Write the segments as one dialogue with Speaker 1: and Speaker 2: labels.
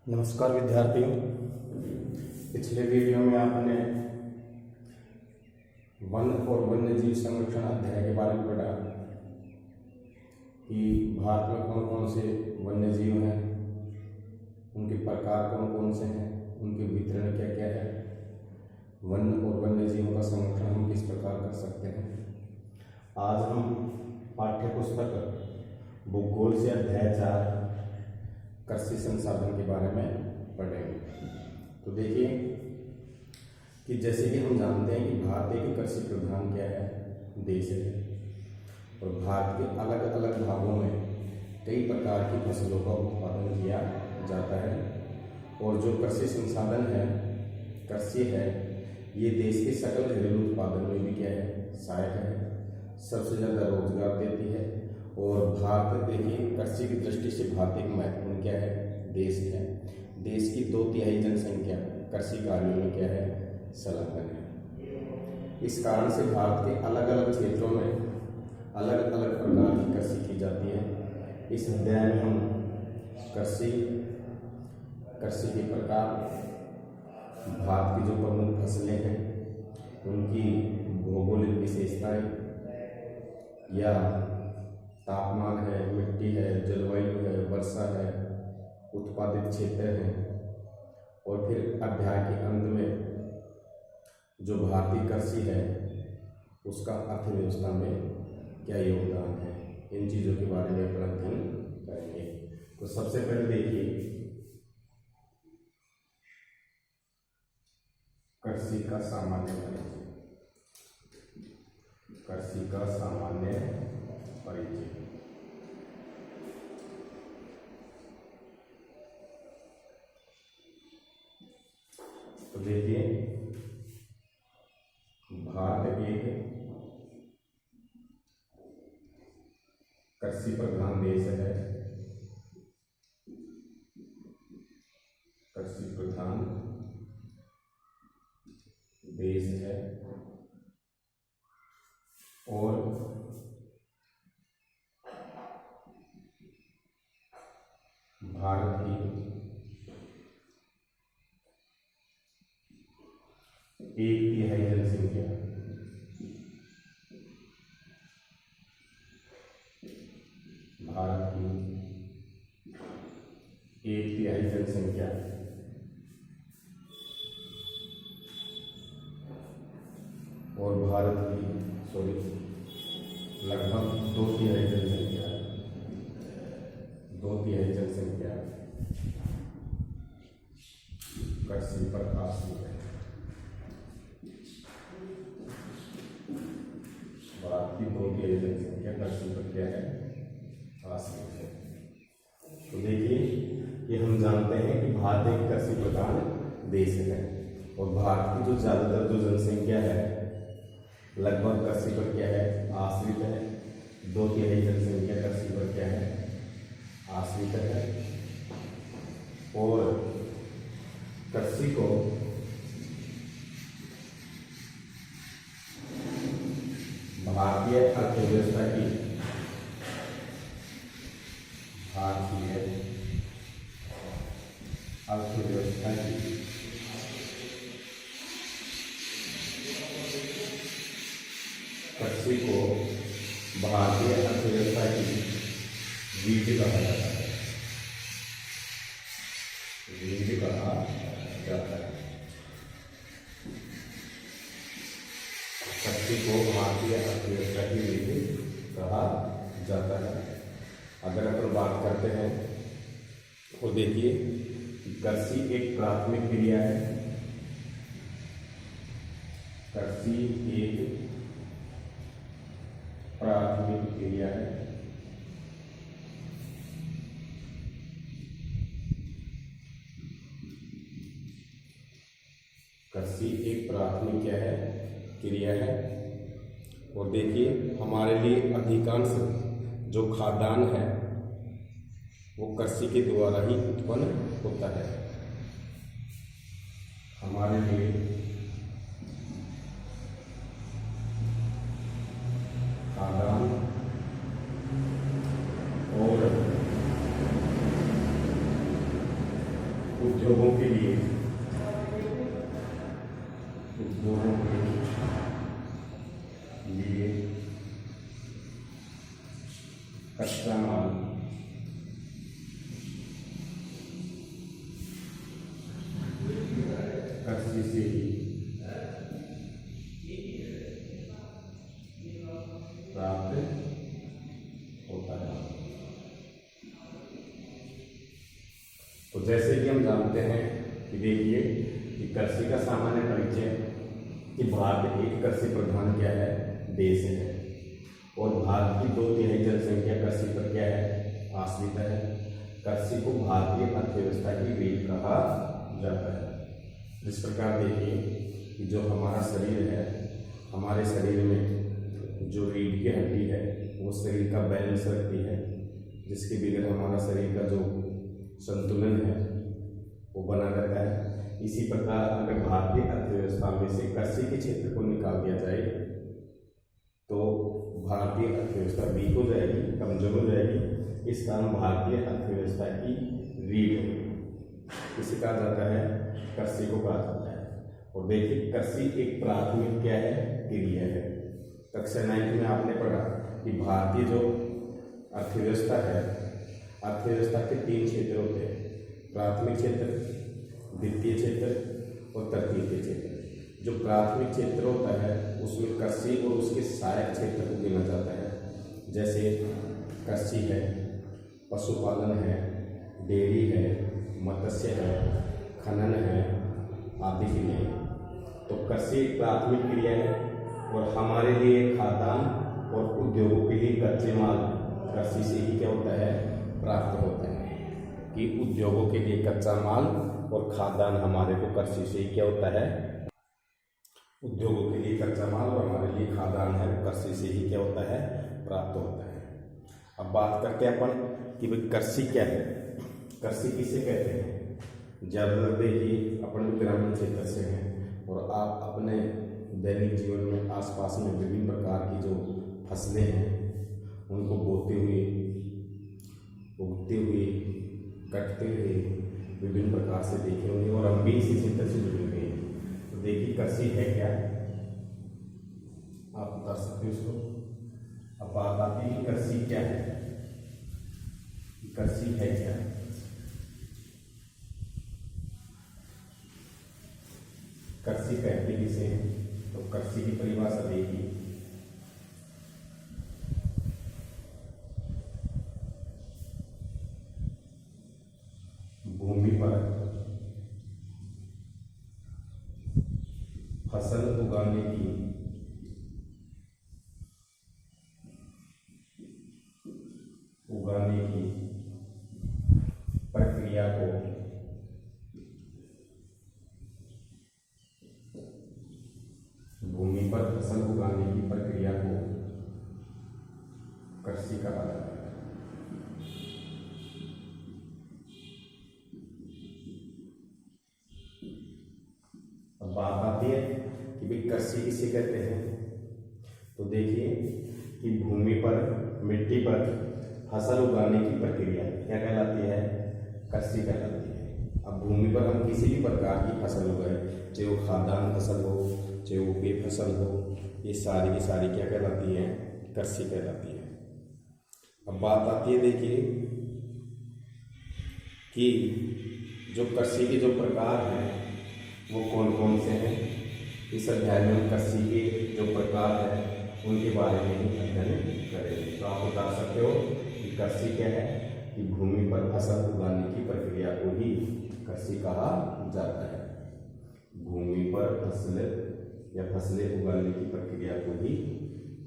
Speaker 1: नमस्कार विद्यार्थियों। पिछले वीडियो में आपने वन और वन्यजीव संरक्षण अध्याय के बारे में पढ़ा कि भारत में कौन कौन से वन्यजीव हैं, उनके प्रकार कौन कौन से हैं, उनके वितरण क्या क्या है, वन और वन्यजीवों का संरक्षण हम किस प्रकार कर सकते हैं। आज हम पाठ्य पुस्तक भूगोल से अध्याय 4 कृषि संसाधन के बारे में पढ़ेंगे। तो देखिए कि जैसे कि हम जानते हैं कि भारत एक कृषि प्रधान क्या है, देश है, और भारत के अलग अलग भागों में कई प्रकार की फसलों का उत्पादन किया जाता है। और जो कृषि संसाधन है, कृषि है, ये देश के सकल घरेलू उत्पादन में भी क्या है, सहायक है, सबसे ज़्यादा रोजगार देती है। और भारत देखिए कृषि की दृष्टि से भारत एक महत्वपूर्ण क्या है, देश है। देश की 2/3 जनसंख्या कृषि कार्यों में क्या है, संलग्न है। इस कारण से भारत के अलग अलग क्षेत्रों में अलग अलग प्रकार की कृषि की जाती है। इस अध्याय में हम कृषि के प्रकार, भारत की जो प्रमुख फसलें हैं, उनकी भौगोलिक विशेषताएं या तापमान है, मिट्टी है, जलवायु है, वर्षा है, उत्पादित क्षेत्र हैं, और फिर अध्याय के अंत में जो भारतीय कृषि है उसका अर्थव्यवस्था में क्या योगदान है, इन चीज़ों के बारे में अपना अध्ययन करेंगे। तो सबसे पहले देखिए कृषि का सामान्य परिचय। कृषि का सामान्य परिचय। तो देखिए भारत एक कृषि प्रधान देश है। कृषि प्रधान देश है और भारत की 1/3 जनसंख्या भारत की 1/3 जनसंख्या और भारत की लगभग 2/3 जनसंख्या कृषि पर आश्रित है। भारत की 2/3 जनसंख्या कृषि पर क्या है, आश्रित है। तो देखिए ये हम जानते हैं कि भारत एक कृषि प्रधान देश है और भारत की जो ज़्यादातर जो जनसंख्या है लगभग कृषि पर क्या है, आश्रित है। 2/3 जनसंख्या कृषि पर क्या है, आश्रित है। और कृषि को भारतीय अर्थव्यवस्था की कृषि को भारतीय अर्थव्यवस्था की रीढ़ कहा जाता है। रीढ़ कहा जाता है। कृषि को भारतीय अर्थव्यवस्था की रीढ़ कहा जाता है। अगर अपन बात करते हैं तो देखिए कृषि एक प्राथमिक क्रिया है। कृषि एक प्राथमिक क्रिया है। कृषि एक प्राथमिक क्या है, क्रिया है। और देखिए हमारे लिए अधिकांश जो खाद्यान्न है वो कृषि के द्वारा ही उत्पन्न होता है। हमारे लिए खाद्यान्न और उद्योगों के लिए कच्चा माल कृषि से ही प्राप्त होता है। तो जैसे कि हम जानते हैं कि देखिए कि कृषि का सामान्य परिचय कि भारत एक कृषि प्रधान क्या है देश है और भारत की 2/3 जनसंख्या कृषि पर क्या है आश्रित है। कृषि को भारतीय अर्थव्यवस्था की रीढ़ कहा जाता है। जिस प्रकार देखिए कि जो हमारा शरीर है, हमारे शरीर में जो रीढ़ की हड्डी है वो शरीर का बैलेंस रखती है, जिसके बगैर हमारा शरीर का जो संतुलन है वो बना रहता है। इसी प्रकार अगर भारतीय अर्थव्यवस्था में से कृषि के क्षेत्र को निकाल दिया जाए तो भारतीय अर्थव्यवस्था वीक हो जाएगी, कमजोर हो जाएगी। इस कारण भारतीय अर्थव्यवस्था की रीढ़ इसे कहा जाता है, कृषि को कहा जाता है। और देखिए कृषि एक प्राथमिक क्या है क्रिया है। कक्षा 9 में आपने पढ़ा कि भारतीय जो अर्थव्यवस्था है, अर्थव्यवस्था के 3 क्षेत्र होते हैं, प्राथमिक क्षेत्र, द्वितीय क्षेत्र और तृतीय क्षेत्र। जो प्राथमिक क्षेत्र होता है उसमें कृषि और उसके सहायक क्षेत्र को गिना जाता है। जैसे कृषि है, पशुपालन है, डेयरी है, मत्स्य है, खनन है आदि क्रियाएं। तो कृषि प्राथमिक क्रिया है और हमारे लिए खाद्यान्न और उद्योगों के लिए कच्चे माल कृषि से ही क्या होता है प्राप्त होता है। कि उद्योगों के लिए कच्चा माल और खाद्यान्न हमारे को कृषि से ही क्या होता है, उद्योगों के लिए कच्चा माल और हमारे लिए खाद्यान्न है कृषि से ही क्या होता है प्राप्त होता है। अब बात करते हैं अपन कि भाई कृषि क्या है, कृषि किसे कहते हैं। ज़्यादातर देखिए अपन ग्रामीण क्षेत्र से हैं और आप अपने दैनिक जीवन में आसपास में विभिन्न प्रकार की जो फसलें हैं उनको बोते हुए, उगते हुए, कटते हुए विभिन्न प्रकार से देखे होंगे और हम भी इसी क्षेत्र से जुड़े हुए हैं। तो देखिए कृषि है क्या, आप बता सकते हो उसको। अब बात आती है कि कृषि क्या है, कृषि है क्या। कृषि कहते किसे हैं, तो कृषि की परिभाषा देखिए। भूमि पर फसल उगाने की प्रक्रिया को कृषि कहा जाता है। अब बात आती है कि भाई कृषि किसे कहते हैं। तो देखिए कि भूमि पर, मिट्टी पर फसल उगाने की प्रक्रिया क्या कहलाती है, कृषि कहलाती है। अब भूमि पर हम किसी भी प्रकार की फसल उगाए, चाहे वो खाद्यान्न फसल हो, चाहे वो पेय फसल हो, ये सारी की सारी क्या कहलाती है, कृषि कहलाती है। अब बात आती है देखिए कि जो कृषि के जो प्रकार हैं वो कौन कौन से हैं। इस अध्याय में हम कृषि के जो प्रकार हैं उनके बारे में ही अध्ययन करेंगे। तो आप बता सकते हो कि कृषि क्या है, कि भूमि पर फसल उगाने की प्रक्रिया को ही कृषि कहा जाता है। भूमि पर फसलें उगाने की प्रक्रिया को ही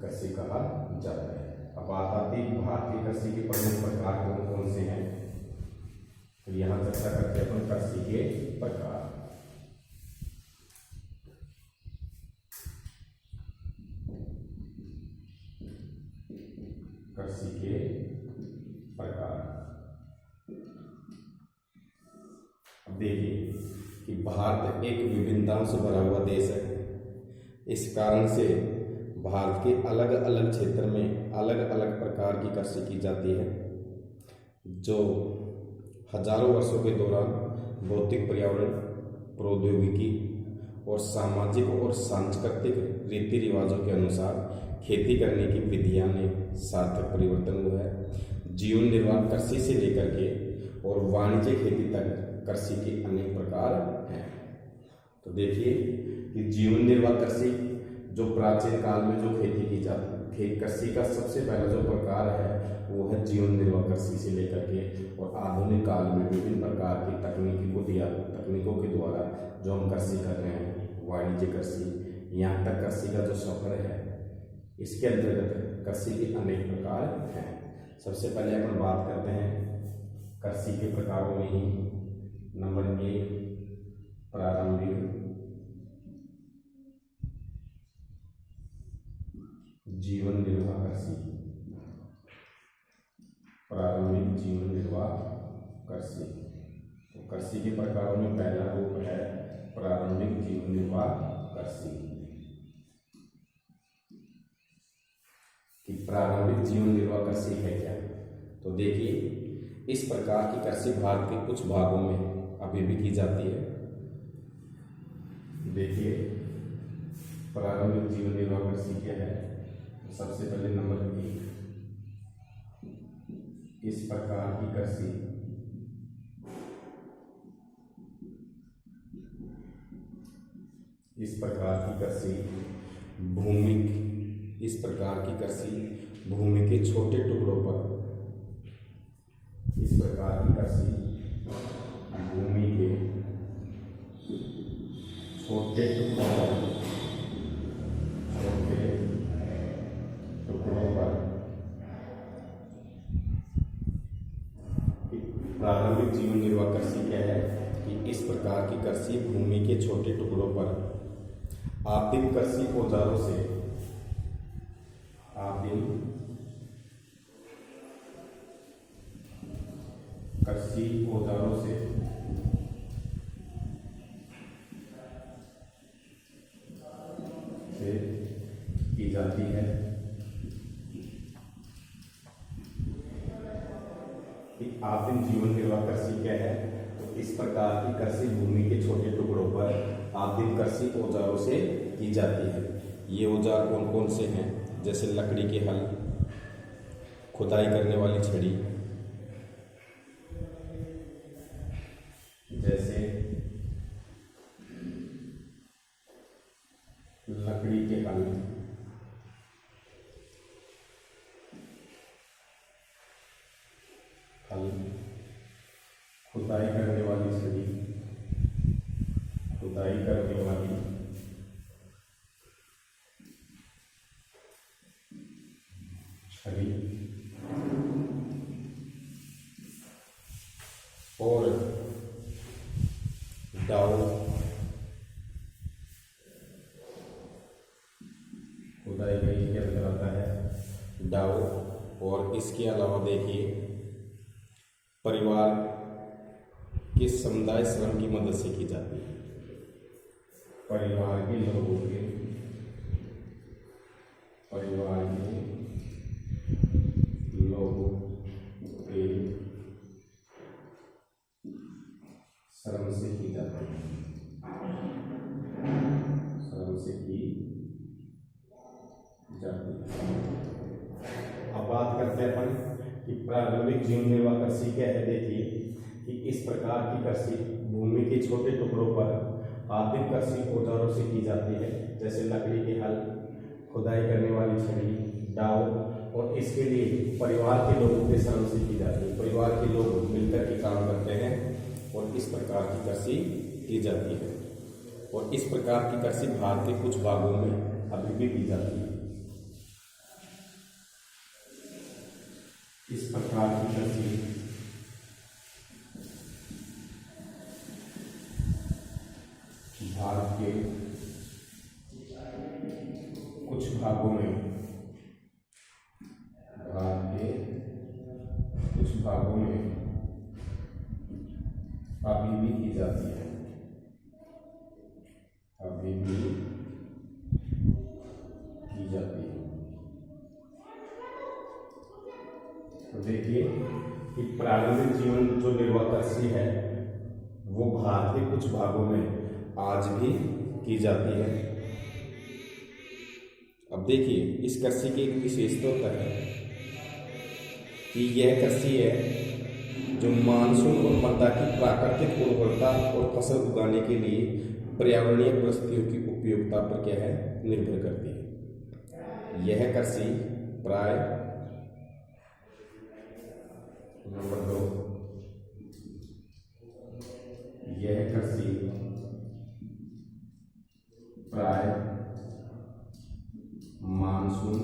Speaker 1: कृषि कहा जाता है। अब बात आती है भारतीय कृषि के प्रमुख प्रकार कौन कौन से हैं। तो यहाँ चर्चा करते हैं अपन कृषि के प्रकार। कृषि के प्रकार। अब देखिए कि भारत एक विभिन्नताओं से भरा हुआ देश है। इस कारण से भारत के अलग अलग क्षेत्र में अलग अलग प्रकार की कृषि की जाती है, जो हजारों वर्षों के दौरान भौतिक पर्यावरण, प्रौद्योगिकी और सामाजिक और सांस्कृतिक रीति रिवाजों के अनुसार खेती करने की विधियां में सार्थक परिवर्तन हुआ है। जीवन निर्वाह कृषि से लेकर के और वाणिज्य खेती तक कृषि के अनेक प्रकार हैं। तो देखिए कि जीवन निर्वाह कृषि जो प्राचीन काल में जो खेती की जाती थी, कृषि का सबसे पहला जो प्रकार है वो है जीवन निर्वाह कृषि से लेकर के और आधुनिक काल में विभिन्न प्रकार की तकनीकों के द्वारा जो हम कृषि कर रहे हैं, वाणिज्य कृषि, यहाँ तक कृषि का जो सफर है इसके अंतर्गत कृषि के अनेक प्रकार हैं। सबसे पहले अपन बात करते हैं कृषि के प्रकारों में ही। नंबर 1 प्रारंभिक जीवन निर्वाह कृषि। प्रारंभिक जीवन निर्वाह कृषि। तो कृषि के प्रकारों में पहला रूप है प्रारंभिक जीवन निर्वाह कृषि। कि प्रारंभिक जीवन निर्वाह कृषि है क्या? तो देखिए इस प्रकार की कृषि भारत के कुछ भागों में अभी भी की जाती है। देखिए प्रारंभिक जीवन निर्वाह कृषि क्या है? सबसे पहले नंबर 1 इस प्रकार की कृषि भूमि के छोटे टुकड़ों पर प्रारंभिक जीवन निर्वाह कृषि क्या है कि इस प्रकार की कृषि भूमि के छोटे टुकड़ों पर आदिम कृषि औजारों से की जाती है। आदिम जीवन निर्वाह कृषि क्या है? तो इस प्रकार की कृषि भूमि के छोटे टुकड़ों पर आदिम कृषि औजारों से की जाती है। ये औजार कौन कौन से हैं? जैसे लकड़ी के हल, खुदाई करने वाली छड़ी, खुदाई करने वाली छड़ी, और डाउ, खुदाई का ये क्या कहलाता है? डाउ। और इसके अलावा देखिए परिवार के समुदाय श्रम की मदद से की जाती है। परिवार के लोगों के श्रम से की जाती है। अब बात करते हैं अपन कि प्रारंभिक जीवन निर्वाह कृषि क्या है। देखिए कि इस प्रकार की कृषि भूमि के छोटे टुकड़ों पर आदिम कृषि औजारों से की जाती है, जैसे लकड़ी के हल, खुदाई करने वाली छड़ी, डाव, और इसके लिए परिवार के लोगों के श्रम से की जाती है। परिवार के लोग मिलकर के काम करते हैं और इस प्रकार की कृषि की जाती है। और इस प्रकार की कृषि भारत के कुछ भागों में अभी भी की जाती है। इस प्रकार की कृषि भारत के कुछ भागों में अभी भी की जाती है। तो देखिए कि प्रारंभिक जीवन जो निर्वाह कृषि है वो भारत के कुछ भागों में आज भी की जाती है। अब देखिए, इस कृषि की एक विशेषता होता है कि यह कृषि है जो मानसून और मृदा की प्राकृतिक उर्वरता और फसल उगाने के लिए पर्यावरणीय परिस्थितियों की उपयोगिता पर क्या है, निर्भर करती है। यह कृषि प्राय नंबर 2, यह कृषि प्राय मानसून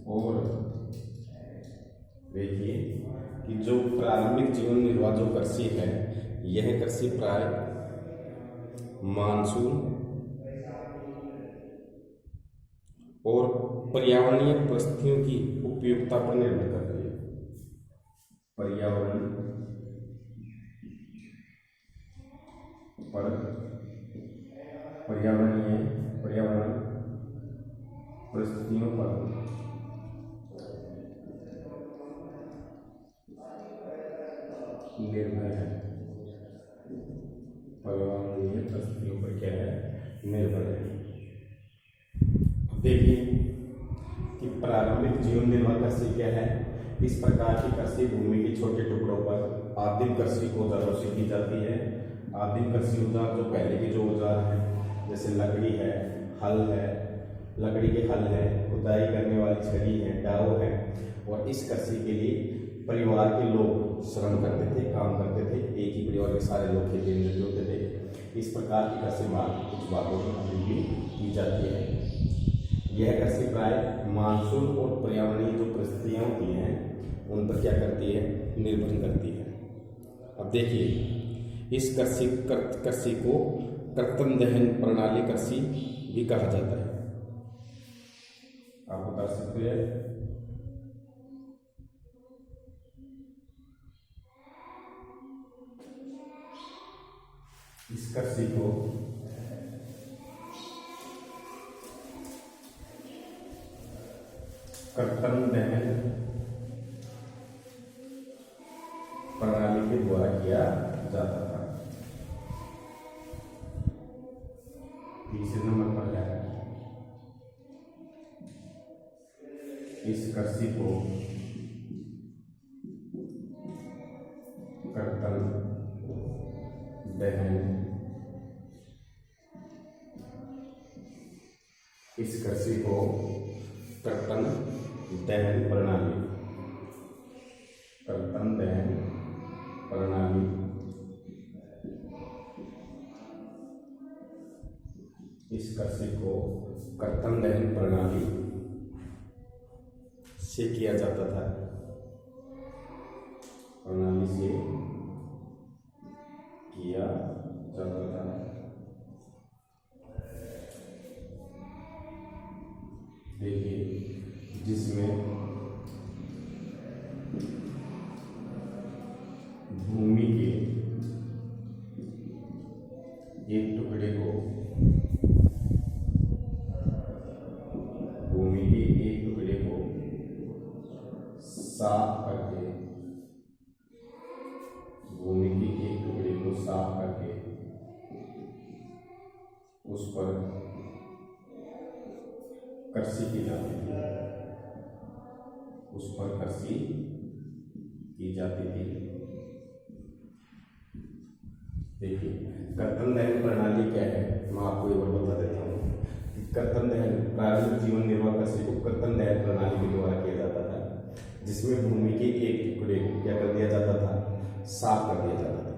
Speaker 1: और देखिए कि जो प्रारंभिक जीवन निर्वाह जो कृषि है, यह कृषि प्राय मानसून और पर्यावरणीय परिस्थितियों की उपयोगिता पर निर्भर करती है। पर्यावरण परिस्थितियों पर निर्भर है। पर्यावरणीय परिस्थितियों पर क्या है, निर्भर है। देखिए कि प्रारंभिक जीवन निर्वाह कृषि क्या है। इस प्रकार की कृषि भूमि के छोटे टुकड़ों पर आदिम कृषि औजारों से की जाती है। आदिम कृषि औजार जो पहले के जो औजार हैं, जैसे लकड़ी है, हल है, लकड़ी के हल है, खुदाई करने वाली छड़ी है, डाव है। और इस कृषि के लिए परिवार के लोग श्रम करते थे, काम करते थे। एक ही परिवार के सारे लोग खेती में जुटे थे। इस प्रकार की कृषि कुछ भागों में अभी भी की जाती है। यह कृषि प्राय मानसून और पर्यावरणीय जो परिस्थितियाँ होती हैं उन पर क्या करती है, निर्भर करती है। अब देखिए, इस कृषि को कृत्रिम दहन प्रणाली कृषि भी कहा जाता है। आप बता सकते हैं। इस कृषि को कृत्रिम दहन प्रणाली के द्वारा किया जाता था। तीसरे नंबर पर है, इस कृषि को कृत्रिम दहन, इस कृषि को कृत्रिम दहन प्रणाली, कृत्रिम दहन प्रणाली इस कृषि को कृत्रिम दहन प्रणाली से किया जाता था। प्रणाली से किया जाता था। देखिए, जिसमें भूमि के एक टुकड़े को साफ करके, भूमि के एक टुकड़े को साफ करके उस पर कृषि की जाती थी, उस पर कृषि की जाती थी। देखिए, कृत्रिम दहन प्रणाली क्या है, मैं आपको एक बार बता देता हूँ। कृत्रिम दहन प्रारंभिक जीवन निर्वाह कृषि को कृत्रिम दहन प्रणाली के द्वारा किया जाता था, जिसमें भूमि के एक टुकड़े को क्या कर दिया जाता था, साफ कर दिया जाता था।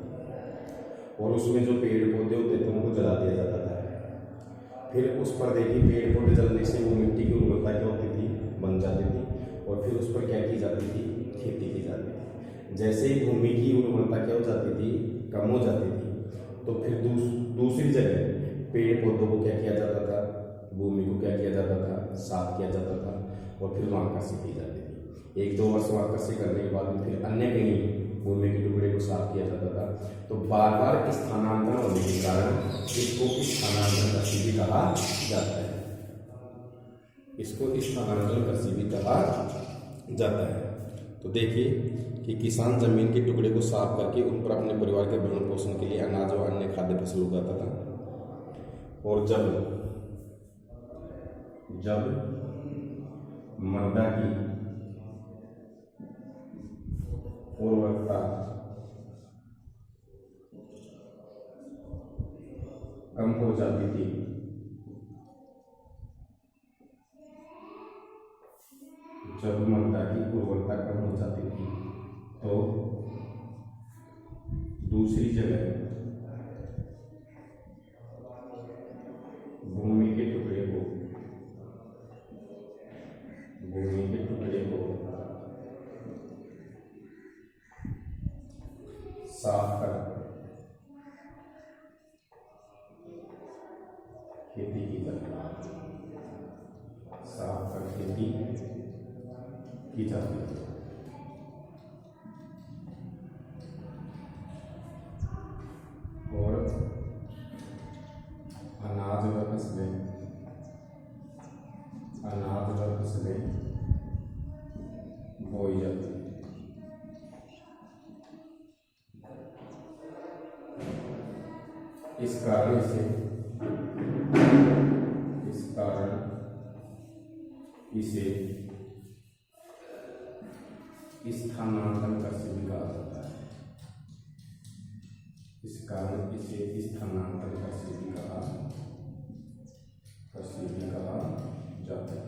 Speaker 1: और उसमें जो पेड़ पौधे होते थे उनको जला दिया जाता था। फिर उस पर देखिए, पेड़ पौधे जलने से वो मिट्टी की उर्वरता क्या होती थी, बन जाती थी। और फिर उस पर क्या की जाती थी, खेती की जाती थी। जैसे ही भूमि की उर्वरता क्या हो जाती थी, कम हो जाती थी, तो फिर दूसरी जगह पेड़ पौधों को क्या किया जाता था, भूमि को क्या किया जाता था, साफ किया जाता था। और फिर वहाँ कृषि की जाती थी। 1-2 वर्ष वहाँ कृषि करने के बाद फिर अन्य कहीं भूमि के टुकड़े को साफ किया जाता था। तो बार बार स्थानांतरण होने के कारण इसको स्थानांतरण कृषि भी कहा जाता है। इसको स्थानांतरण कृषि भी कहा जाता है। तो देखिए कि किसान जमीन के टुकड़े को साफ करके उन पर अपने परिवार के भरण पोषण के लिए अनाज और अन्य खाद्य फसल उगाता था। और जब मृदा की उर्वरता कम हो जाती थी तो दूसरी जगह भूमि के टुकड़े को साफ कर खेती की जाती है, साफ कर खेती की जाती है। और अनाज व फसलें बोई जाती है। इस कारण इसे स्थानांतरण कृषि भी कहा जाता है। इस कारण इसे स्थानांतरण कृषि भी कहा जाता है।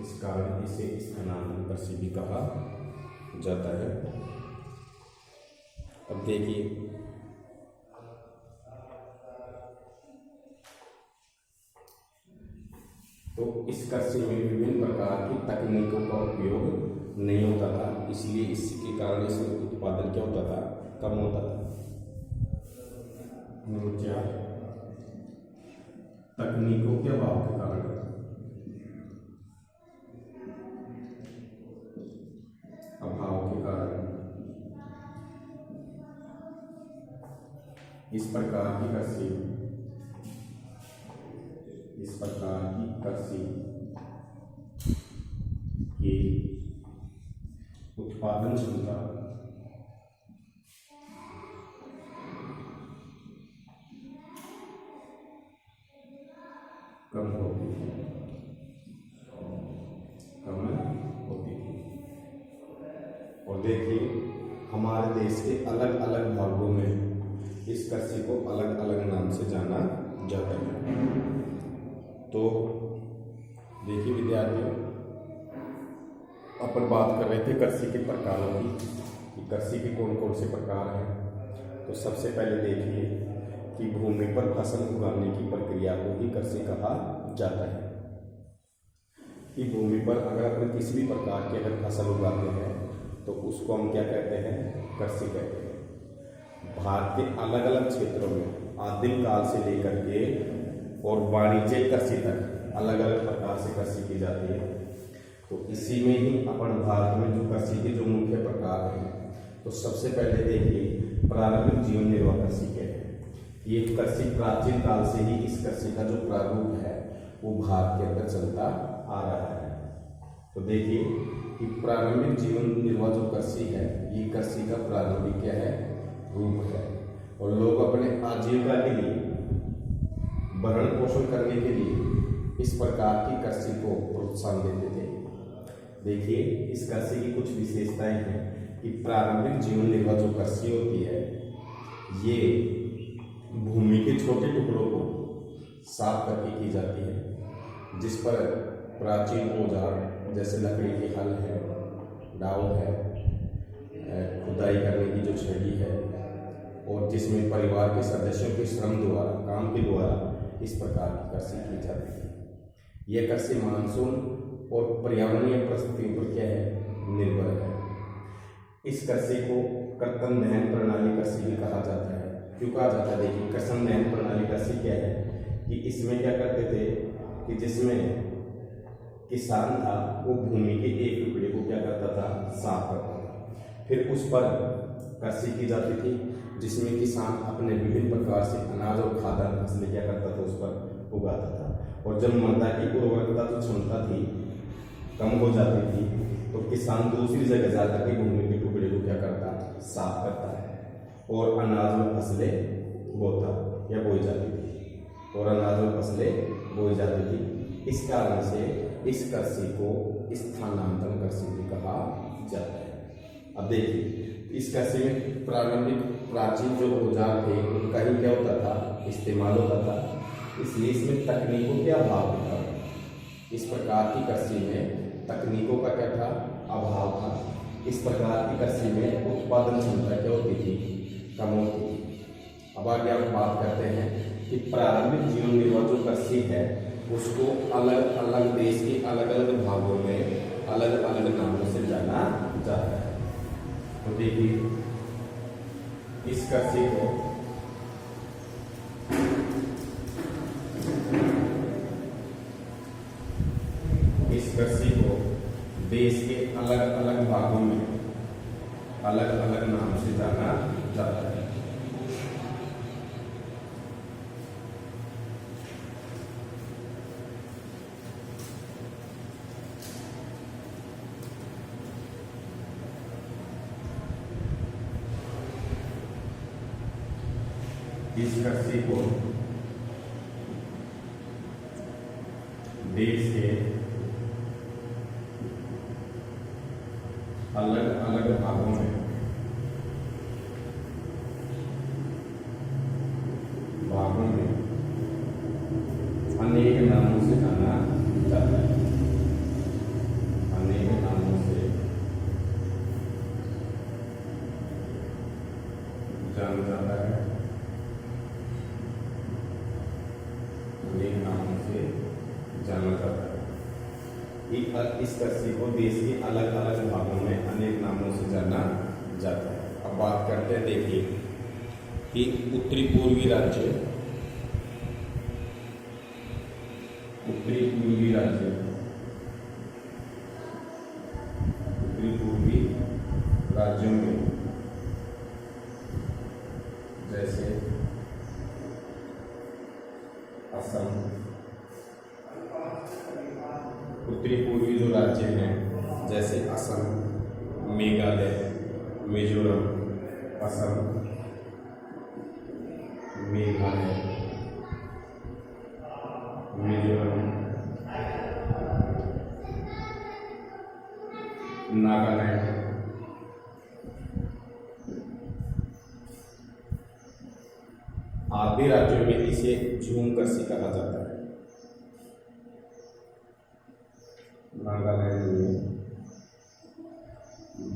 Speaker 1: इस कारण इसे स्थानांतरण कृषि भी कहा जाता है। अब देखिए, तो इस कृषि में विभिन्न प्रकार की तकनीकों का उपयोग नहीं होता था, इसलिए इसके कारण इसमें उत्पादन क्या होता था, कम होता था। क्या तकनीकों के अभाव के कारण इस प्रकार की कृषि की उत्पादन क्षमता कम होती है। और देखिए, हमारे देश के अलग अलग भागों में इस कृषि को अलग अलग नाम से जाना जाता है। तो देखिए विद्यार्थियों, अपन बात कर रहे थे कृषि के प्रकारों की, कि कृषि के कौन कौन से प्रकार हैं। तो सबसे पहले देखिए कि भूमि पर फसल उगाने की प्रक्रिया को ही कृषि कहा जाता है। कि भूमि पर अगर अपन किसी भी प्रकार की अगर फसल उगाते हैं तो उसको हम क्या कहते हैं, कृषि कहते हैं। भारत के अलग अलग क्षेत्रों में आदिम काल से लेकर के और वाणिज्यिक कृषि तक अलग अलग प्रकार से कृषि की जाती है। तो इसी में ही अपन भारत में जो कृषि के जो मुख्य प्रकार हैं, तो सबसे पहले देखिए प्रारंभिक जीवन निर्वाह कृषि क्या है। ये कृषि प्राचीन काल से ही इस कृषि का जो प्रारूप है वो भारत के अंदर चलता आ रहा है। तो देखिए कि प्रारंभिक जीवन निर्वाह जो कृषि है, ये कृषि का प्रारंभिक क्या है, रूप है। और लोग अपने आजीविका के लिए, भरण पोषण करने के लिए इस प्रकार की कृषि को प्रोत्साहन देते थे। देखिए इस कृषि की कुछ विशेषताएं हैं कि प्रारंभिक जीवन निर्वाह जो कृषि होती है, ये भूमि के छोटे टुकड़ों को साफ करके की जाती है, जिस पर प्राचीन औजार जैसे लकड़ी के हल है, दाव है, खुदाई करने की जो छड़ी है, और जिसमें परिवार के सदस्यों के श्रम द्वारा, काम के द्वारा इस प्रकार की कृषि की जाती है। यह कृषि मानसून और पर्यावरणीय परिस्थितियों पर क्या है, निर्भर है। इस कृषि को कर्तन दहन प्रणाली कृषि भी कहा जाता है। क्यों कहा जाता है? देखिए कर्तन दहन प्रणाली कृषि क्या है कि इसमें क्या करते थे कि जिसमें किसान था वो भूमि के एक टुकड़े को क्या करता था, साफ करता था, फिर उस पर कृषि की जाती थी, जिसमें किसान अपने विभिन्न प्रकार से अनाज और खाद्यान्न फसलें क्या करता था, उस पर उगाता था। और जब मृदा की उर्वरकता जो क्षमता थी कम हो जाती थी तो किसान दूसरी जगह जाकर के भूमि के टुकड़े को क्या करता है, साफ करता है और अनाज में फसलें बोता या बोई जाती थी, और अनाज में फसलें बोई जाती थी। इस कारण से इस कृषि को स्थानांतरण कृषि भी कहा जाता है। अब देखिए इस कृषि में प्रारंभिक प्राचीन जो औजार थे उनका ही क्या होता था, इस्तेमाल होता था, इसलिए इसमें तकनीकों के अभाव था। इस प्रकार की कृषि में तकनीकों का क्या था, अभाव था। इस प्रकार की कृषि में उत्पादन क्षमता क्या होती थी, कम होती थी। अब आगे आप बात करते हैं कि प्रारंभिक जीवन निर्वाह जो कृषि है उसको अलग अलग देश के अलग अलग भागों में अलग अलग नामों से जाना जाता है। तो देखिए इस कृषि को देश के अलग अलग भागों में अलग अलग नाम से जाना जाता है। इस कृषि को देश के अलग अलग भागों में अनेक नामों से जाना जाता है। अनेक नामों से जाना जाता है। अनेक नामों से जाना जाता है। इस कृषि को देश के अलग अलग भागों में अनेक नामों से जाना जाता है। अब बात करते हैं, देखिए कि उत्तरी पूर्वी राज्य उत्तरी पूर्वी राज्यों में जैसे असम, उत्तरी पूर्वी जो राज्य हैं जैसे असम, मेघालय, मिजोरम, असम, मेघालय, मिजोरम, नागालैंड, आदि राज्यों में इसे झूम कृषि कहा जाता है। नागालैंड में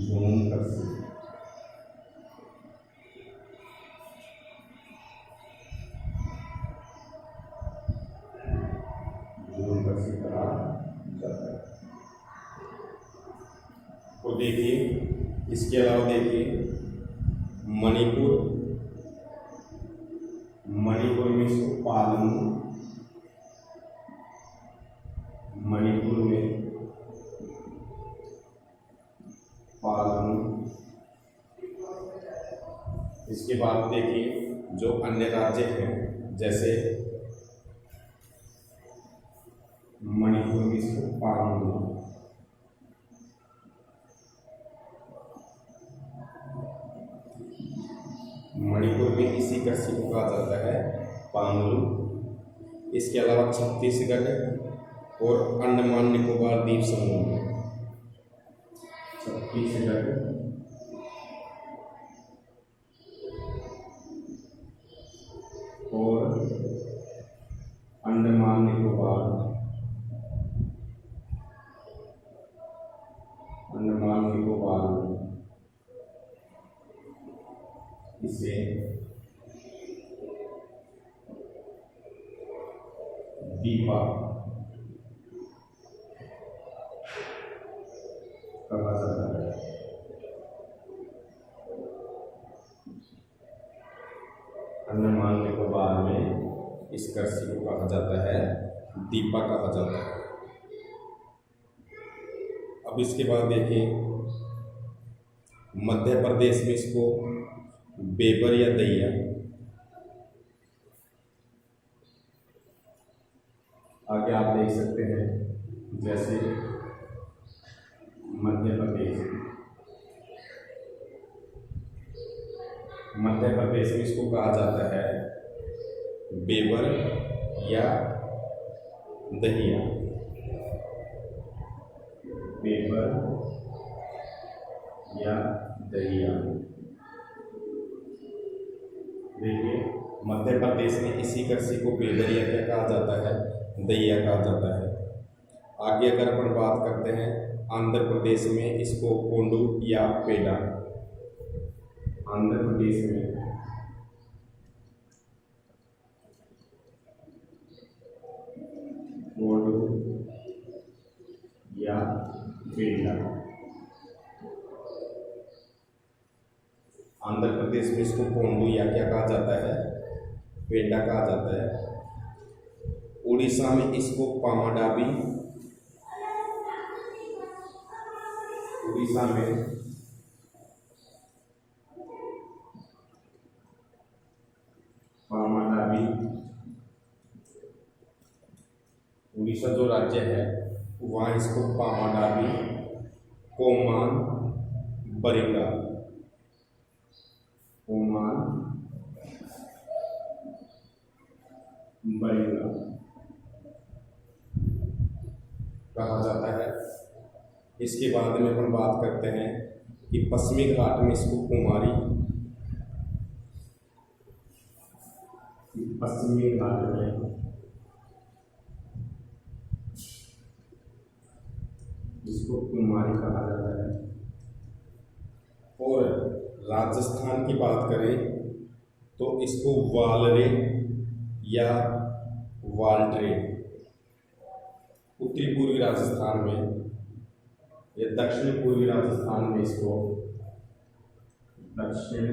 Speaker 1: झूम कृषि, झूम कृषि कहा जाता है। तो देखिए इसके अलावा देखिए मणिपुर में इसको पालमू, मणिपुर में पालमू। इसके बाद देखिए जो अन्य राज्य हैं जैसे मणिपुर में इसको पालमू, मणिपुर में इसी कृषि को कहा जाता है पामलू। इसके अलावा छत्तीसगढ़ और अंडमान निकोबार द्वीप समूह में, छत्तीसगढ़ और अंडमान निकोबार में इसे दीपा कहा जाता है। अंडमान निकोबार में इस कृषि को कहा जाता है दीपा कहा जाता है। अब इसके बाद देखिए मध्य प्रदेश में इसको बेबर या दैया, आगे आप देख सकते हैं जैसे मध्य प्रदेश में इसको कहा जाता है बेबर या दहिया। बेबर या दहिया। देखिए मध्य प्रदेश में इसी कृषि को बेबरिया क्या कहा जाता है, दहिया कहा जाता है। आगे अगर अपन बात करते हैं आंध्र प्रदेश में इसको कोंडू या पेडा। आंध्र प्रदेश में कोंडू या पेडा। आंध्र प्रदेश में इसको कोंडू या क्या कहा जाता है, पेंडा कहा जाता है। उड़ीसा में इसको पामाडाबी। उड़ीसा में पामाडाबी। उड़ीसा जो राज्य है वहाँ इसको पामाडाबी, कोमान, बरिंगा। कोमान, बरिंगा कहा जाता है। इसके बाद में अपन बात करते हैं कि पश्चिमी घाट में इसको कुमारी। पश्चिमी घाट में इसको कुमारी कहा जाता है। और राजस्थान की बात करें तो इसको वालरे या वाल्ट्रे। उत्तरी पूर्वी राजस्थान में या दक्षिण पूर्वी राजस्थान में इसको, दक्षिण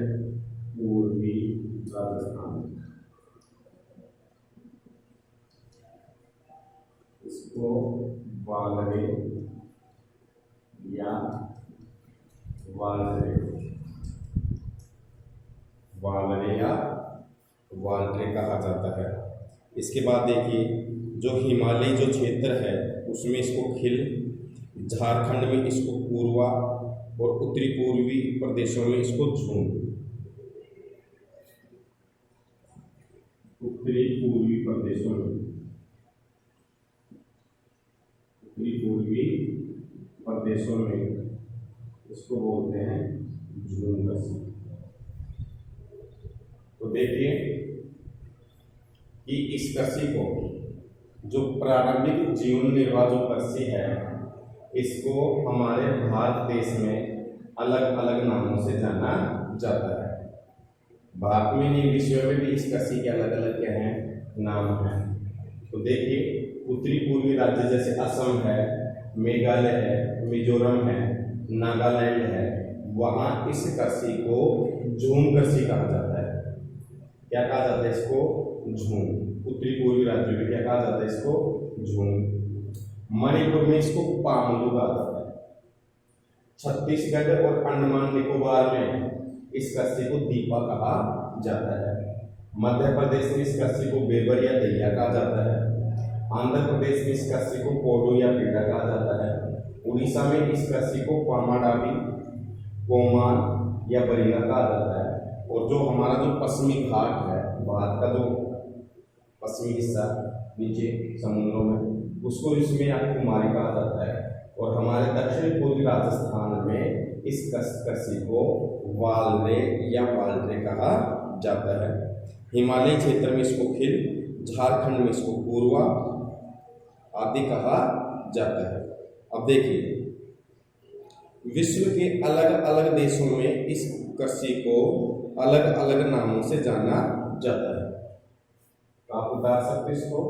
Speaker 1: पूर्वी राजस्थान इसको वालरे या वालरे, वालरे या वाल्ट्रे कहा जाता है। इसके बाद देखिए जो हिमालयी जो क्षेत्र है उसमें इसको खिल, झारखंड में इसको पूर्वा और उत्तरी पूर्वी प्रदेशों में इसको झूम। उत्तरी पूर्वी प्रदेशों में, उत्तरी पूर्वी प्रदेशों में इसको बोलते हैं झूम कृषि। तो देखिए कि इस कृषि को जो प्रारंभिक जीवन निर्वाह जो कृषि है इसको हमारे भारत देश में अलग अलग नामों से जाना जाता है। भारत में नहीं, विश्व में भी इस कृषि के अलग अलग क्या हैं, नाम हैं। तो देखिए उत्तरी पूर्वी राज्य जैसे असम है, मेघालय है, मिजोरम है, नागालैंड है, वहाँ इस कृषि को झूम कृषि कहा जाता है। क्या कहा जाता है इसको, झूम। उत्तरी पूर्वी राज्यों में क्या कहा जाता है इसको, झूम। मणिपुर में इसको पामलू कहा जाता है। छत्तीसगढ़ और अंडमान निकोबार में इस कृषि को दीपा कहा जाता है। मध्य प्रदेश में इस कृषि को बेबर या दहिया कहा जाता है। आंध्र प्रदेश में इस कृषि को कोडो या पेड़ा कहा जाता है। उड़ीसा में इस कृषि को पामाडाबी, कोमान या बरिंगा कहा जाता है। और जो हमारा जो पश्चिमी घाट है, भारत का जो पश्चिमी हिस्सा नीचे समुद्रों में, उसको इसमें आपको कुमारी कहा जाता है। और हमारे दक्षिण पूर्वी राजस्थान में इस कृषि को वालरे या वाल्ट्रे कहा जाता है। हिमालय क्षेत्र में इसको खिल, झारखंड में इसको पूर्वा आदि कहा जाता है। अब देखिए विश्व के अलग अलग देशों में इस कृषि को अलग अलग नामों से जाना जाता है। आप बता सकते इसको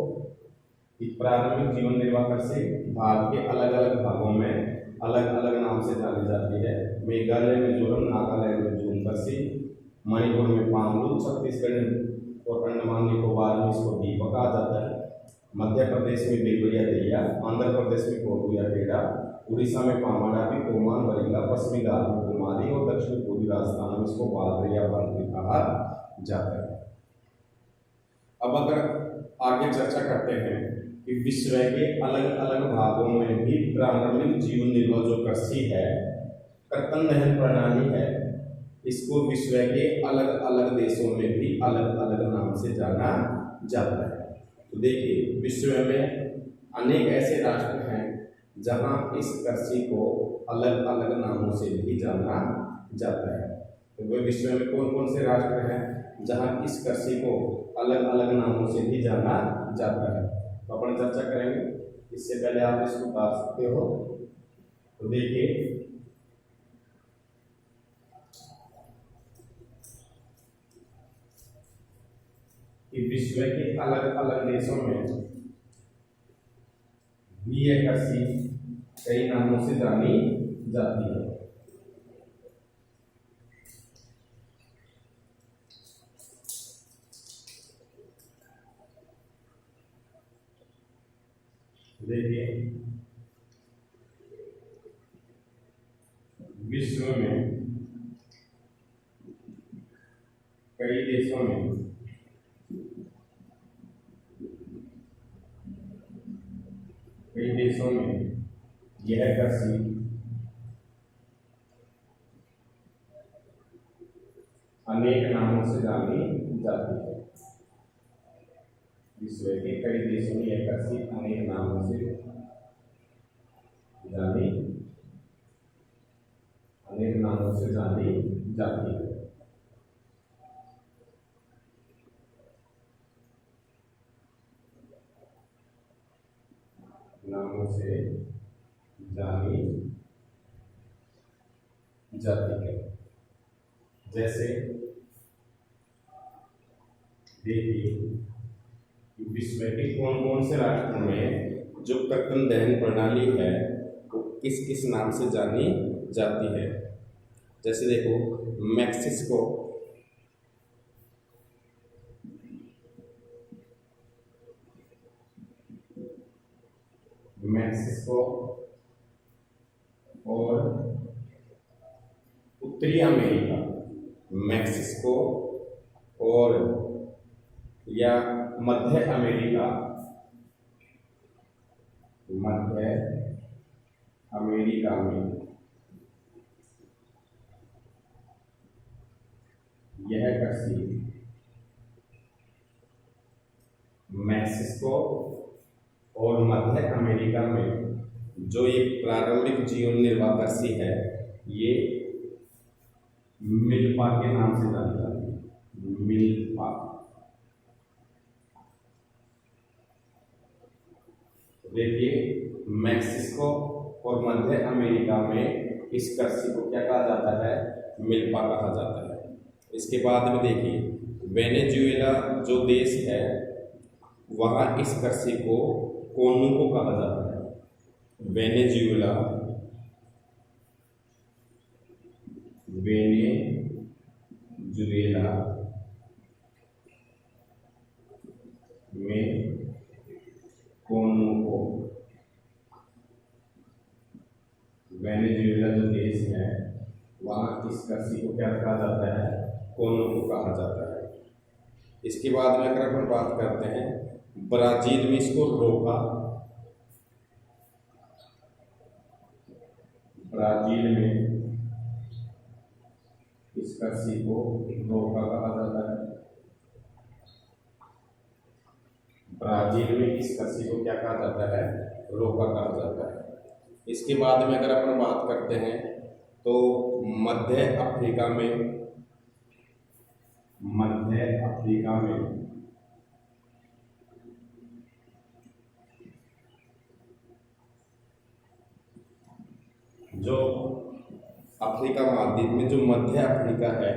Speaker 1: कि प्रारंभिक जीवन निर्वाह कृषि भारत के अलग अलग भागों में अलग अलग नाम से जानी जाती है। मेघालय, मिजोरम, नागालैंड में झूम कृषि, मणिपुर में पामलू, छत्तीसगढ़ और अंडमान निकोबार में इसको दीपक कहा जाता है। मध्य प्रदेश में बेबर या दहिया, आंध्र प्रदेश में कोडू या पेड़ा, उड़ीसा में पामाडाबी, कोमान, बरिंगा, पश्चिमी घाट में कुमारी और दक्षिण पूर्वी राजस्थान में इसको वालरे या वाल्ट्रे कहा जाता है। अब अगर आगे चर्चा करते हैं कि विश्व के अलग अलग भागों में भी प्रारंभिक जीवन निर्वाह जो कृषि है, कर्तन दहन प्रणाली है, इसको विश्व के अलग अलग देशों में भी अलग अलग नाम से जाना जाता है। तो देखिए, विश्व में अनेक ऐसे राष्ट्र हैं जहां इस कृषि को अलग अलग नामों से भी जाना जाता है। तो वे विश्व में कौन कौन से राष्ट्र हैं जहां इस कृषि को अलग अलग नामों से भी जाना जाता है, तो अपन चर्चा करेंगे। इससे पहले आप इसको उतार सकते हो। तो देखिए, कि विश्व के अलग अलग देशों में भी यह कृषि कई नामों से जानी जाती है। देखिए, विश्व में कई देशों में यह कृषि अनेक नामों से जानी जाती है। विश्व के कई देशों में यह कृषि अनेक नामों से जानी जाती है। नामों से जानी जाती है। जैसे देखिए, विश्व के कौन कौन से राष्ट्रों में जो कृत्रिम दहन प्रणाली है वो किस किस नाम से जानी जाती है। जैसे देखो, मैक्सिको, और उत्तरी अमेरिका, मैक्सिको और या मध्य अमेरिका में यह कृषि मैक्सिको और मध्य अमेरिका में जो ये प्रारंभिक जीवन निर्वाह कृषि है, ये मिल्पा के नाम से जानी जाती है। मिल्पा। देखिए, मैक्सिको और मध्य अमेरिका में इस कृषि को क्या कहा जाता है? मिल्पा कहा जाता है। इसके बाद में देखिए, वेनेजुएला जो देश है वहाँ इस कृषि को कोनू को कहा जाता है। वेनेजुएला में कोनू को, वेनेजुएला जो देश है वहाँ इस कृषि को क्या कहा जाता है? कोनू को कहा जाता है। इसके बाद में अगर अपन बात करते हैं, ब्राजील में इसको रोका, ब्राजील में इस कृषि को रोका कहा जाता है। ब्राजील में इस कृषि को क्या कहा जाता है? रोका कहा जाता है। इसके बाद में अगर अपन बात करते हैं तो मध्य अफ्रीका में जो अफ्रीका महाद्वीप में जो मध्य अफ्रीका है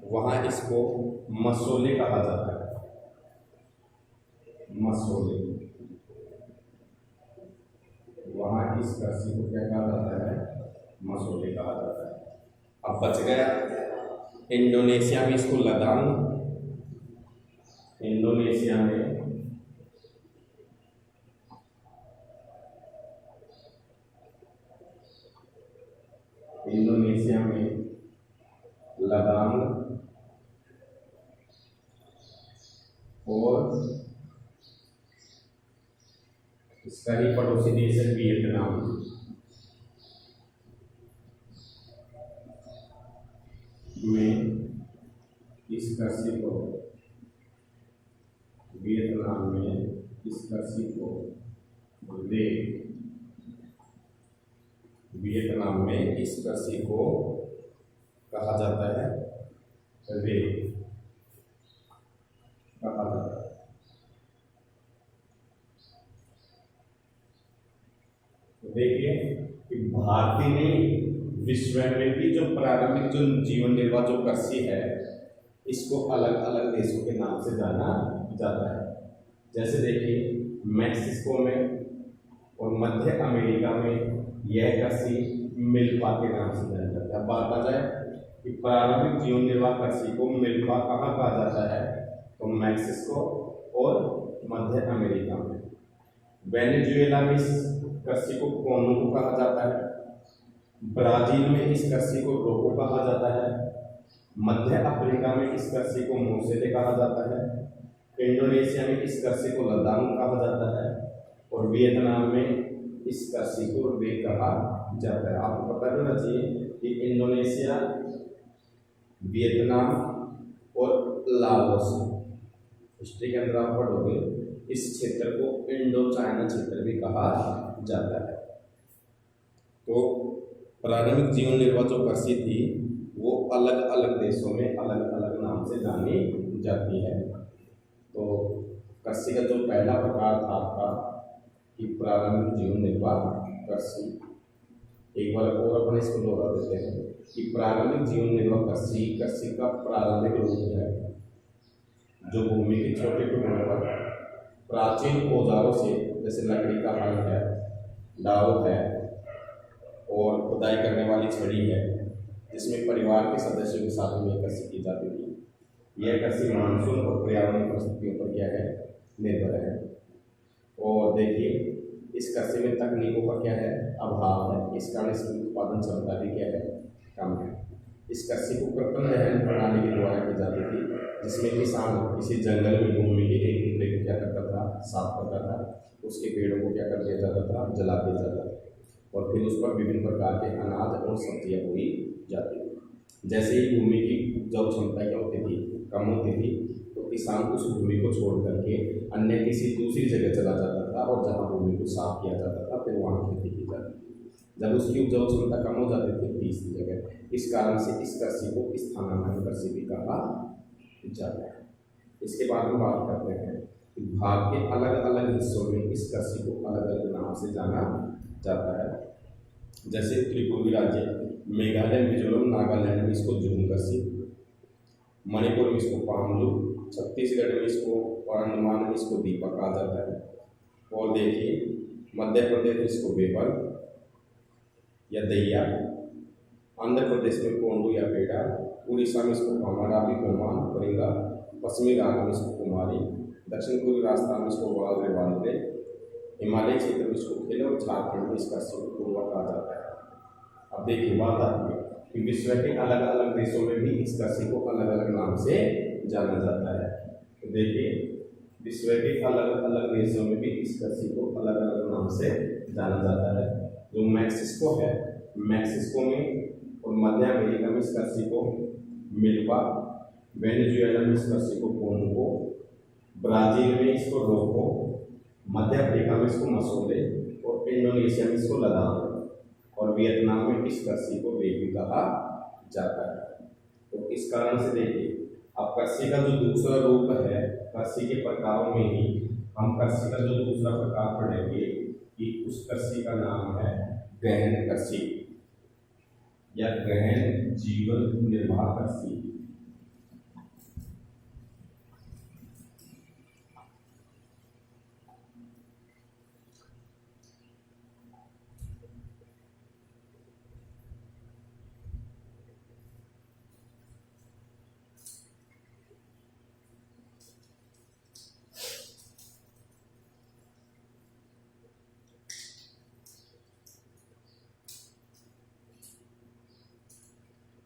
Speaker 1: वहाँ इसको मसोले कहा जाता है। मसोले, वहाँ इस कृषि को क्या कहा जाता है? मसोले कहा जाता है। अब बच गया इंडोनेशिया में इसको लदान, इंडोनेशिया में लदान और इसका ही पड़ोसी देश है वियतनाम। में इस कृषि को, वियतनाम में इस कृषि को रे, वियतनाम में इस कृषि को कहा जाता है रे, कहा जाता है। तो देखिए कि भारतीय नहीं, विश्वव्यापी जो प्रारंभिक जो जीवन निर्वाह जो कृषि है, इसको अलग अलग देशों के नाम से जाना जाता है। जैसे देखिए मैक्सिको में और मध्य अमेरिका में यह कृषि मिल्पा के नाम से जाना जाता है। अब बात आ जाए कि प्रारंभिक जीवन निर्वाह कृषि को मिल्पा कहाँ कहा जाता है, तो मैक्सिको और मध्य अमेरिका में। वेनेजुएला में इस कृषि को कोनो को कहा जाता है। ब्राजील में इस कृषि को रोको कहा जाता है। मध्य अफ्रीका में इस कृषि को मोसेले कहा जाता है। इंडोनेशिया में इस कृषि को लदांग कहा जाता है और वियतनाम में इस कृषि को रे कहा जाता है। आपको पता होना चाहिए कि इंडोनेशिया, वियतनाम और लाओस, हिस्ट्री के अंदर आप पढ़ोगे, इस क्षेत्र को इंडो चाइना क्षेत्र भी कहा जाता है। तो प्रारंभिक जीवन निर्वाह जो कृषि थी वो अलग अलग देशों में अलग अलग नाम से जानी जाती है। तो कृषि का जो पहला प्रकार था आपका कि प्रारंभिक जीवन निर्वाह कृषि, एक बार और अपन इसको दोहरा देते हैं कि प्रारंभिक जीवन निर्वाह कृषि कृषि का प्रारंभिक रूप है जो भूमि के छोटे टुकड़ों पर प्राचीन औजारों से, जैसे लकड़ी का हल है, दाव है और खुदाई करने वाली छड़ी है, जिसमें परिवार के सदस्यों के साथ में कृषि की जाती थी। यह कृषि मानसून और पर्यावरण परिस्थितियों पर क्या है, निर्भर है। और देखिए इस कृषि में तकनीकों का क्या है, अभाव है, इस कारण इसकी उत्पादन क्षमता भी क्या है, कम है। इस कृषि को कृत्रिम दहन प्रणाली के द्वारा की जाती थी, जिसमें किसान किसी जंगल में भूमि के एक टुकड़े को क्या करता था, साफ करता था, उसके पेड़ों को क्या कर दिया जाता था, जला दिया जाता था और फिर उस पर विभिन्न प्रकार के अनाज और सब्जियां बोई जाती थी। जैसे ही भूमि की उपजाऊ क्षमता क्या होती थी, कम होती थी, तो किसान उस भूमि को छोड़ करके अन्य किसी दूसरी जगह चला जाता था और जहाँ भूमि को साफ किया जाता था फिर वहाँ खेती की जाती थी। जब उसकी उपजाऊ क्षमता कम हो जाती थी तीसरी जगह, इस कारण से इस कृषि को स्थानांतरण कृषि भी कहा जाता है। इसके बाद में बात करते हैं कि भारत के अलग अलग हिस्सों में इस कृषि को अलग अलग नाम से जाना जाता है। जैसे त्रिपुरी राज्य मेघालय, मिजोरम, नागालैंड में इसको झूम कृषि, मणिपुर में इसको पामलू, छत्तीसगढ़ में इसको और अंडमान में इसको दीपक कहा जाता है। और देखिए मध्य प्रदेश में इसको बेबल या दैया, आंध्र प्रदेश में कोंडू या पेड़ा, उड़ीसा में इसको कामाराबी, कुमान, परिंगा, पश्चिमी घाट में इसको कुमारी, दक्षिण पूर्वी राजस्थान में इसको वालरे वालरे, हिमालय क्षेत्र में इसको खेल और झारखंड में इसका पूर्वा कहा जाता है। अब देखिए बात आती है कि विश्व के अलग अलग देशों में भी इस कृषि को अलग अलग नाम से जाना जाता है। तो देखिए विश्व के अलग अलग देशों में भी इस कृषि को अलग अलग नाम से जाना जाता है। जो मैक्सिको है, मैक्सिको में और मध्य अमेरिका में इस कृषि को मिल्पा, वेनेजुएला में इस कृषि को कोनको, ब्राजील में इसको रोको, मध्य अफ्रीका में इसको मसोले और इंडोनेशिया में इसको लदान और वियतनाम में इस कृषि को बेबी कहा जाता है। तो इस कारण से देखिए अब कृषि का जो दूसरा रूप है, कृषि के प्रकारों में ही हम कृषि का जो दूसरा प्रकार पढ़ेंगे कि उस कृषि का नाम है गहन कृषि या गहन जीवन निर्वाह कृषि।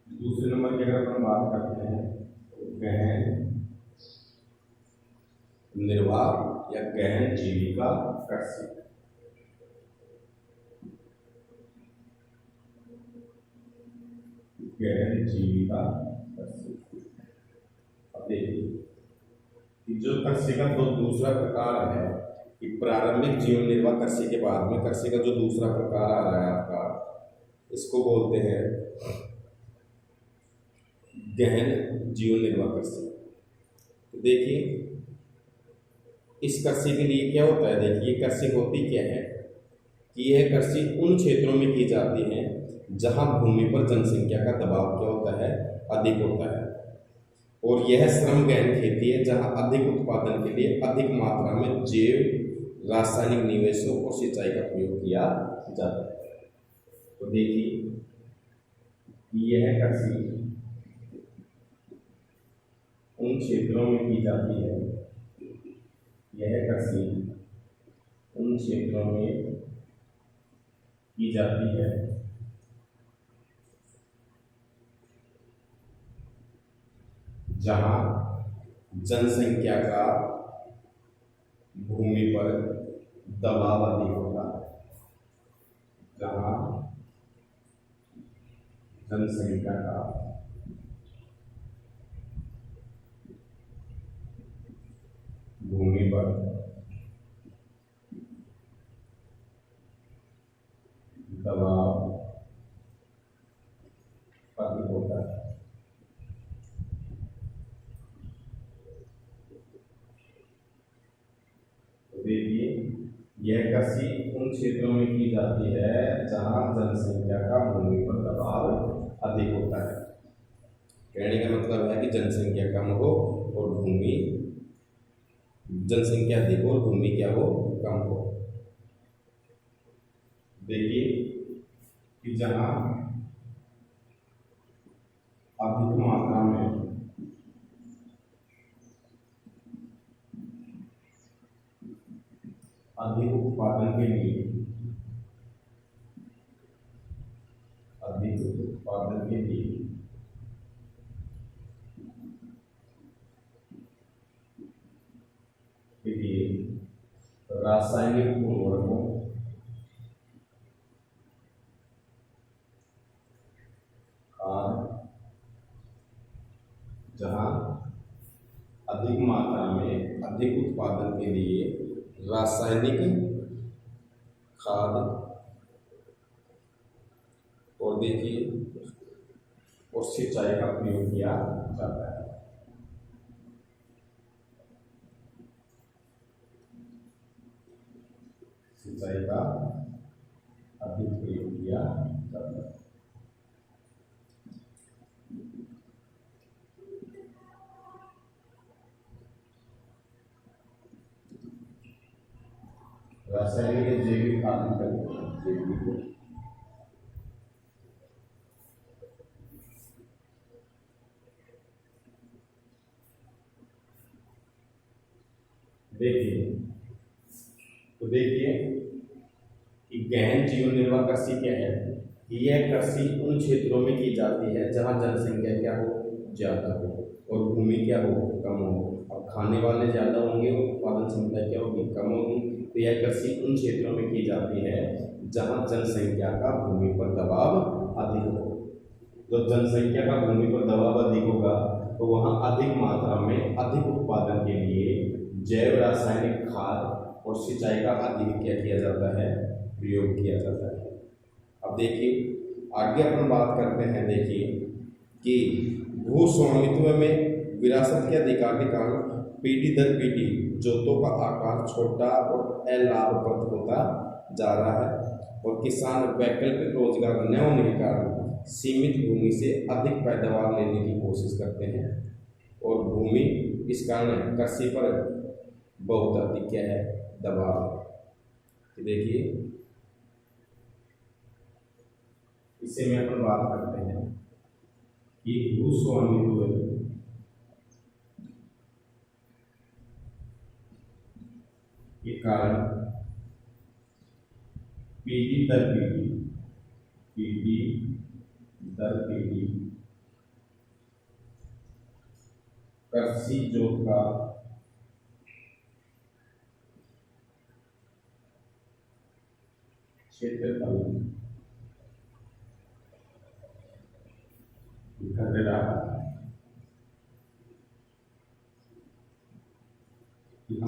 Speaker 1: दूसरे नंबर की अगर हम बात करते हैं तो गहन निर्वाह या गहन जीविका कृषि। गहन जीविका देखिए कि जो कृषि का जो दूसरा प्रकार है कि प्रारंभिक जीवन निर्वाह कृषि के बाद में कृषि का जो दूसरा प्रकार आ रहा है आपका, इसको बोलते हैं गहन जीवन निर्वाह कृषि। तो देखिए इस कृषि के लिए क्या होता है, देखिए कृषि होती क्या है कि यह कृषि उन क्षेत्रों में की जाती है जहां भूमि पर जनसंख्या का दबाव क्या होता है, अधिक होता है, और यह श्रम गहन खेती है जहां अधिक उत्पादन के लिए अधिक मात्रा में जैव रासायनिक निवेशों और सिंचाई का प्रयोग किया जाता है। तो देखिए यह कृषि उन क्षेत्रों में की जाती है, यह कृषि उन क्षेत्रों में की जाती है जहां जनसंख्या का भूमि पर दबाव अधिक होता है, जहां जनसंख्या का भूमि पर दबाव अधिक होता है। तो देखिए यह कृषि उन क्षेत्रों में की जाती है जहां जनसंख्या का भूमि पर दबाव अधिक होता है। कहने का मतलब है कि जनसंख्या कम हो और भूमि, जनसंख्या अधिक हो और भूमि क्या हो, कम हो। देखिए कि जहां अधिक मात्रा में अधिक उत्पादन के लिए, अधिक उत्पादन के लिए रासायनिक उर्वरकों खाद, जहां अधिक मात्रा में अधिक उत्पादन के लिए रासायनिक खाद और देखिए और सिंचाई का प्रयोग किया जाता है। सिंचाई का अधिक प्रयोग किया जाता है। रासायनिक जैविक खाद जैविक देखिए तो देखिए कि गहन जीवन निर्वाह कृषि क्या है, यह कृषि उन क्षेत्रों में की जाती है जहां जनसंख्या क्या हो, ज्यादा हो और भूमि क्या हो, कम हो। अब खाने वाले ज्यादा होंगे और उत्पादन क्षमता क्या होगी, कम होगी। तो यह कृषि उन क्षेत्रों में की जाती है जहां जनसंख्या का भूमि पर दबाव अधिक हो। जब जनसंख्या का भूमि पर दबाव अधिक होगा तो वहां अधिक मात्रा में अधिक उत्पादन के लिए जैव रासायनिक खाद और सिंचाई का अधिक क्या किया जाता है, प्रयोग किया जाता है। अब देखिए आगे अपन बात करते हैं, देखिए कि भू स्वामित्व में विरासत के अधिकार के कारण पीढ़ी दर पीढ़ी जोतों का आकार छोटा और अलाभप्रद होता जा रहा है और किसान वैकल्पिक रोजगार न होने के कारण सीमित भूमि से अधिक पैदावार लेने की कोशिश करते हैं और भूमि इस कारण कृषि पर बहुत अधिक क्या है, दबाव। देखिए इसे में अपन बात करते हैं कि भूस्वामित्व के कारण पीढ़ी दर पीढ़ी, पीढ़ी दर पीढ़ी कृषि जोत का क्षेत्रफल घट रहा है।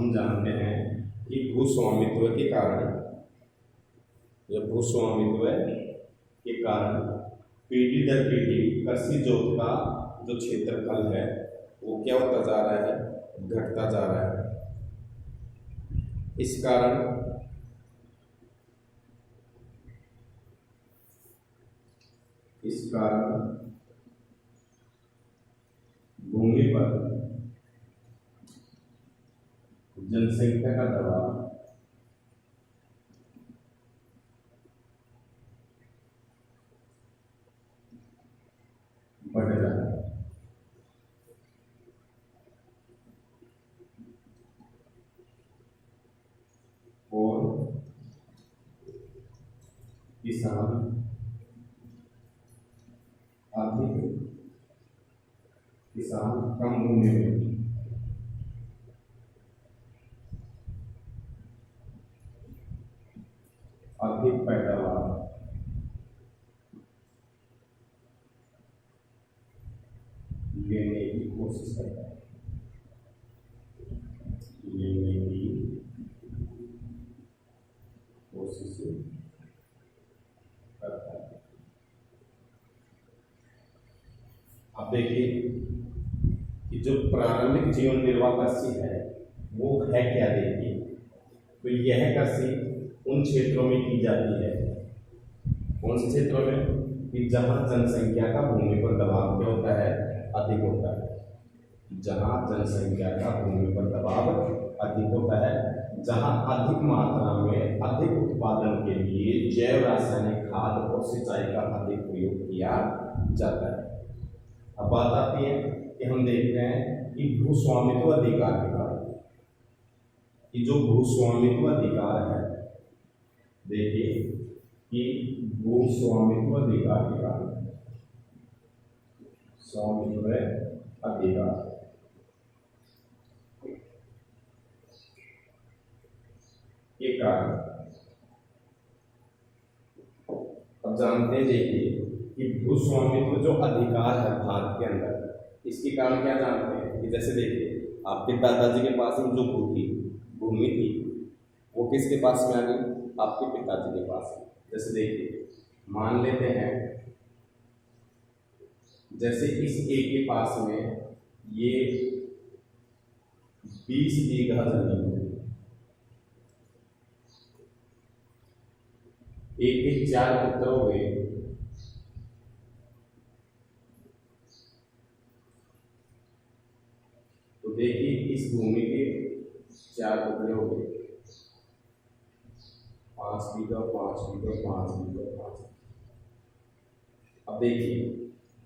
Speaker 1: हम जानते हैं कि भूस्वामित्व के कारण, जब भूस्वामित्व के कारण पीढ़ी दर पीढ़ी कृषि जोत का जो क्षेत्रफल है वो क्या होता जा रहा है, घटता जा रहा है। इस कारण भूमि पर जनसंख्या का दबाव बढ़ रहा है। और किसान कम भूमि में अधिक पैदावार लेने की कोशिश करता है, अब देखिए कि जो प्रारंभिक जीवन निर्वाह कृषि है वो है क्या। देखिए तो यह कृषि उन क्षेत्रों में की जाती है, कौन से क्षेत्रों में, कि जहां जनसंख्या का भूमि पर दबाव क्या होता है, अधिक होता है। जहां जनसंख्या का भूमि पर दबाव अधिक होता है, जहां अधिक मात्रा में अधिक उत्पादन के लिए जैव रासायनिक खाद और सिंचाई का अधिक प्रयोग किया जाता है। अब बात आती है कि हम देख रहे हैं कि भूस्वामित्व अधिकार के कारण, कि जो भूस्वामित्व अधिकार है, देखिए कि भूस्वामित्व अधिकार के कारण, स्वामित्व अधिकार के कारण, अब जानते हैं देखिए कि भूस्वामित्व जो अधिकार है भारत के अंदर, इसके कारण क्या जानते हैं कि जैसे देखिए आपके दादाजी के पास में जो भूमि थी वो किसके पास में आ गई, आपके पिताजी के पास में। जैसे देखिए मान लेते हैं जैसे इस ए के पास में ये 20 बीघा जमीन है, एक के 4 पुत्र हो गए, तो देखिए इस भूमि के 4 टुकड़े हो गए, 5 बीघा 5 बीघा 5 बीघा 5। अब देखिए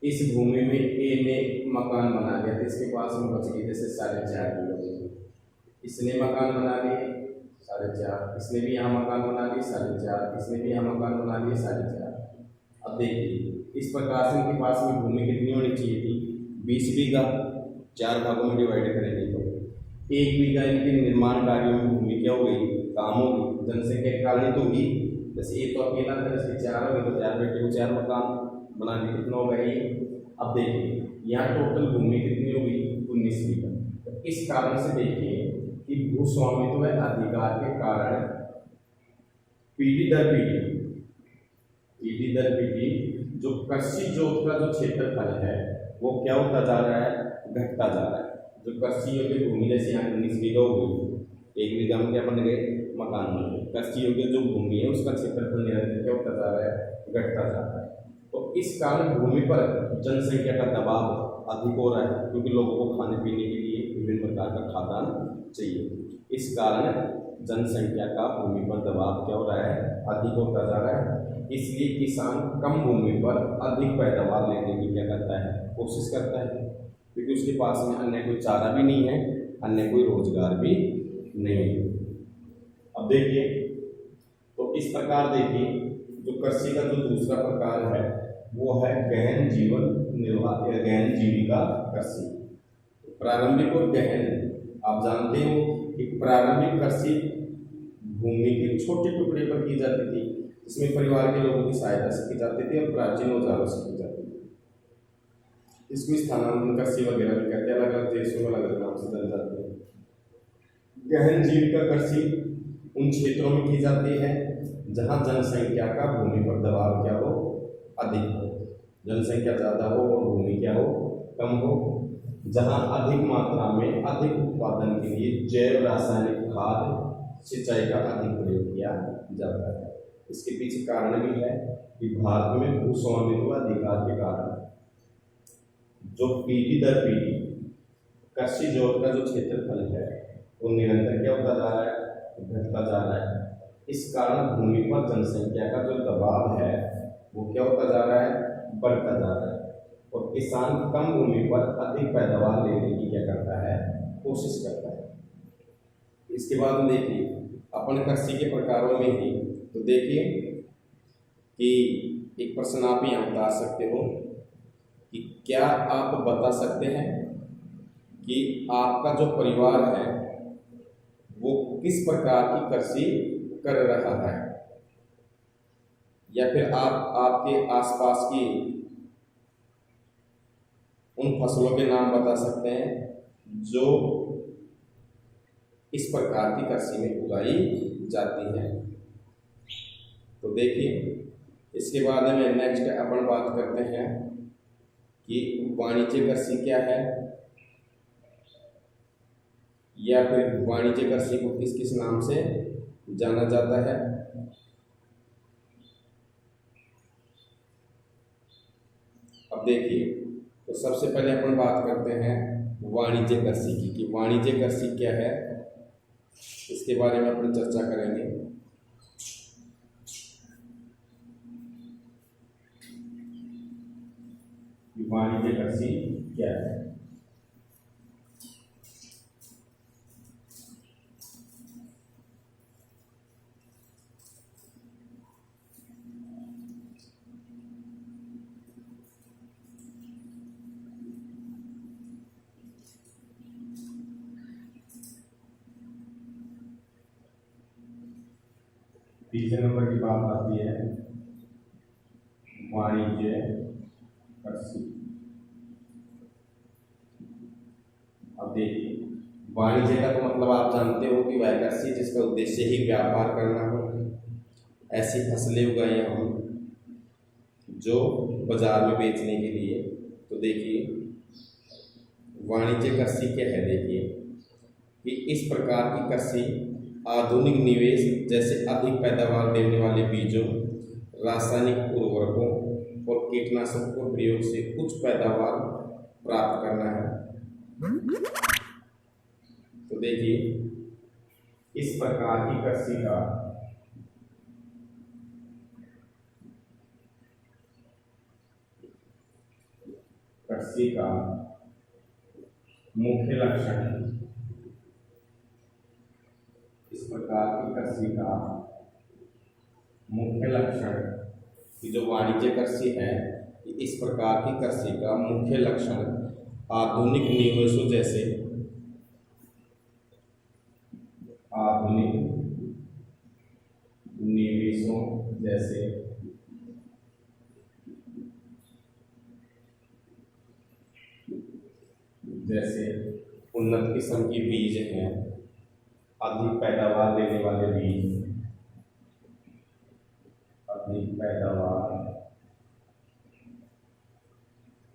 Speaker 1: इस भूमि में ए ने मकान बना लिया तो इसके पास में बच गई जैसे 4.5 बीघा, इसने मकान बना लिए 4.5, इसने भी यहाँ मकान बना लिए 4.5, इसने भी यहाँ मकान बना लिए 4.5। अब देखिए इस प्रकार से इनके पास में भूमि कितनी होनी चाहिए थी, 20 बीघा, 4 भागों में डिवाइड करेंगे तो 1 बीघा इनके निर्माण कार्यों में भूमि क्या हो गई, काम हो गई, जनसंख्या के कारण तो हुई। जैसे ये तो अकेला था, इसके 4 हो गए तो 4 बेटे को 4 मकान बना के कितना होगा ये। अब देखिए यहाँ टोटल भूमि कितनी होगी, 19 बीघा। तो इस कारण से देखिए कि भूस्वामित्व अधिकार के कारण पीढ़ी दर पीढ़ी जो कृषि जोत का जो क्षेत्रफल है वो क्या होता जा रहा है, घटता जा रहा है। जो कृषि योग्य भूमि जैसे यहाँ 19 बीघा हो गई, 1 बीघा में क्या बन गए, मकान बन गए। कृषि योग्य जो भूमि है उसका क्षेत्रफल निरंतर क्या होता जा रहा है, घटता जा रहा है। तो इस कारण भूमि पर जनसंख्या का दबाव अधिक हो रहा है, क्योंकि लोगों को खाने पीने के लिए विभिन्न प्रकार का खाद्यान्न चाहिए। इस कारण जनसंख्या का भूमि पर दबाव क्या हो रहा है, अधिक होता जा रहा है। इसलिए किसान कम भूमि पर अधिक पैदावार लेने की क्या करता है, कोशिश करता है, क्योंकि उसके पास में अन्य कोई चारा भी नहीं है, अन्य कोई रोजगार भी नहीं है। अब देखिए तो इस प्रकार देखिए जो कृषि का जो दूसरा प्रकार है वो है गहन जीवन निर्वाह या गहन जीविका कृषि। प्रारंभिक और गहन, आप जानते हो कि प्रारंभिक कृषि भूमि के छोटे टुकड़े पर की जाती थी, इसमें परिवार के लोगों की सहायता से की जाती थी और प्राचीन औजारों से की जाती थी। इसको स्थानांतरण कृषि वगैरह भी कहते हैं, अलग अलग देशों में अलग अलग नाम से जान जाते हैं। गहन जीविका कृषि उन क्षेत्रों में की जाती है जहां जनसंख्या का भूमि पर दबाव क्या हो, अधिक हो। जनसंख्या ज़्यादा हो और भूमि क्या हो, कम हो। जहां अधिक मात्रा में अधिक उत्पादन के लिए जैव रासायनिक खाद सिंचाई का अधिक प्रयोग किया जाता है। इसके पीछे कारण भी है कि भारत में भूस्वामित्व अधिकार के कारण जो पीढ़ी दर पीढ़ी कृषि जोत का जो क्षेत्रफल है वो निरंतर क्या होता जा रहा है, घटता जा रहा है। इस कारण भूमि पर जनसंख्या का जो दबाव है वो क्या होता जा रहा है, बढ़ता जा रहा है। और किसान कम भूमि पर अधिक पैदावार लेने की क्या करता है, कोशिश करता है। इसके बाद में देखिए अपन कृषि के प्रकारों में ही तो देखिए कि एक प्रश्न आप यहाँ बता सकते हो कि क्या आप बता सकते हैं कि आपका जो परिवार है वो किस प्रकार की कृषि कर रहा है, या फिर आप आपके आसपास की उन फसलों के नाम बता सकते हैं जो इस प्रकार की कृषि में उगाई जाती हैं। तो देखिए इसके बाद में नेक्स्ट अपन बात करते हैं कि वाणिज्य कृषि क्या है, या फिर वाणिज्य कृषि को किस किस नाम से जाना जाता है। अब देखिए तो सबसे पहले अपन बात करते हैं वाणिज्य कृषि की कि वाणिज्य कृषि क्या है, इसके बारे में अपन चर्चा करेंगे। वाणिज्य कृषि क्या है। तीसरे नंबर की बात आती है वाणिज्य कृषि। अब देखिए वाणिज्य का तो मतलब आप जानते हो कि वह कृषि जिसका उद्देश्य ही व्यापार करना हो। ऐसी फसलें उगाई हम जो बाजार में बेचने के लिए। तो देखिए वाणिज्य कृषि क्या है, देखिए कि इस प्रकार की कृषि आधुनिक निवेश जैसे अधिक पैदावार देने वाले बीजों, रासायनिक उर्वरकों और कीटनाशकों के प्रयोग से उच्च पैदावार प्राप्त करना है। तो देखिए इस प्रकार की कृषि का मुख्य लक्षण, इस प्रकार की कृषि का मुख्य लक्षण कि जो वाणिज्य कृषि है, इस प्रकार की कृषि का मुख्य लक्षण आधुनिक निवेशों जैसे जैसे उन्नत किस्म के बीज हैं, अधिक पैदावार देने वाले बीज, अधिक पैदावार